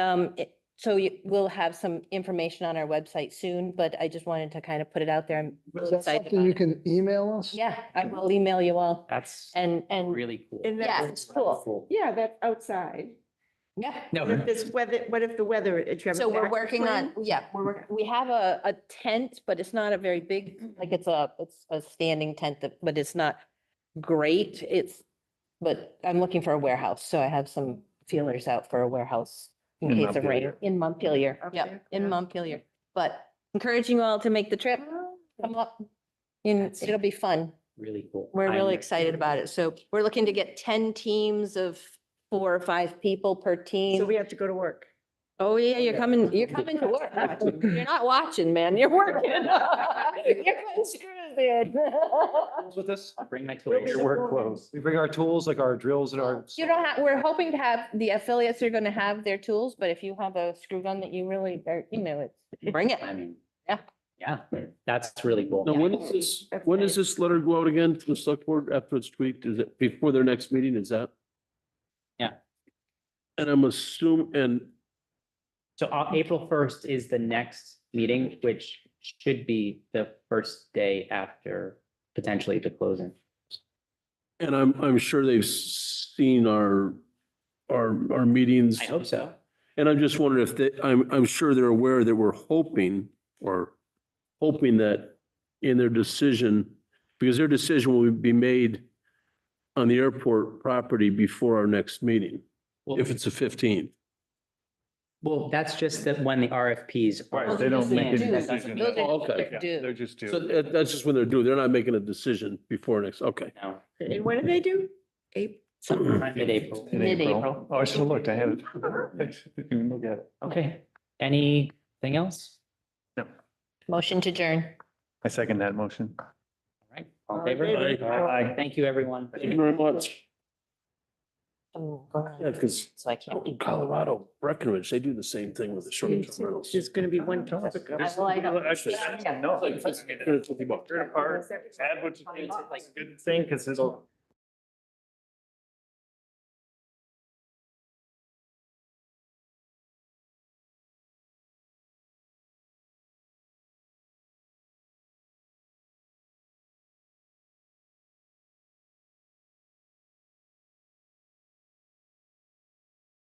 so we'll have some information on our website soon, but I just wanted to kind of put it out there. I'm Is really that excited something you about it. can email us? Yeah, I will email you all That's and, really cool. And yeah, that's, it's cool. yeah, that's outside. Yeah. No, What if this weather, what if the weather? do you have a So we're backup working on, plan? yeah, we have a tent, but it's not a very big, like it's a standing tent, but it's not great. But I'm looking for a warehouse, so I have some feelers out for a warehouse in In case of rain, Montpelier. in Montpelier, yeah, Okay, in yeah. Montpelier. But encouraging you all to make the trip, come up, and That's- it'll be fun. Really cool. We're I'm really excited about it. So we're looking to get 10 teams of 4 or 5 people per So team. we have to go to work. Oh, yeah, you're coming to work. You're not watching, man. You're working. You're putting screws in. With us? Bring my tools. Your work clothes. We bring our tools, like our drills and our. You don't have, we're hoping to have, the affiliates are gonna have their tools, but if you have a screw gun that you really, are, bring it. I mean. Yeah. Yeah, that's really cool. Now, when does this letter go out again to the select board after it's tweaked? Is it before their next meeting? Is that? Yeah. And I'm and So April 1st is the next meeting, which should be the first day after potentially the closing. And I'm sure they've seen our meetings. I hope so. And I'm just wondering if I'm sure they're aware that we're hoping that in their decision, because their decision will be made on the airport property before our next meeting, if it's the 15th. Well, that's just that when the RFPs. are Right, they don't make in, any that doesn't decision. mean- Those are Okay. their due. They're just So due. that's just when they're due. They're not making a decision before next, okay. No, And what do they do? April. sometime mid-April. In Mid-April. Oh, I should have looked. I had it. I didn't even look at it. Okay, anything else? Motion to adjourn. I second that motion. All right, all in favor? Favor. All right, Aye. thank you, everyone. Thank you very much. Oh, God. Yeah, because So I can't. in Colorado, Breckenridge, they do the same thing with the short-term rentals. There's gonna be one topic. Well, I don't- Actually, Yeah. no. $150. Tear it apart, add what you think, it's a good thing, because it'll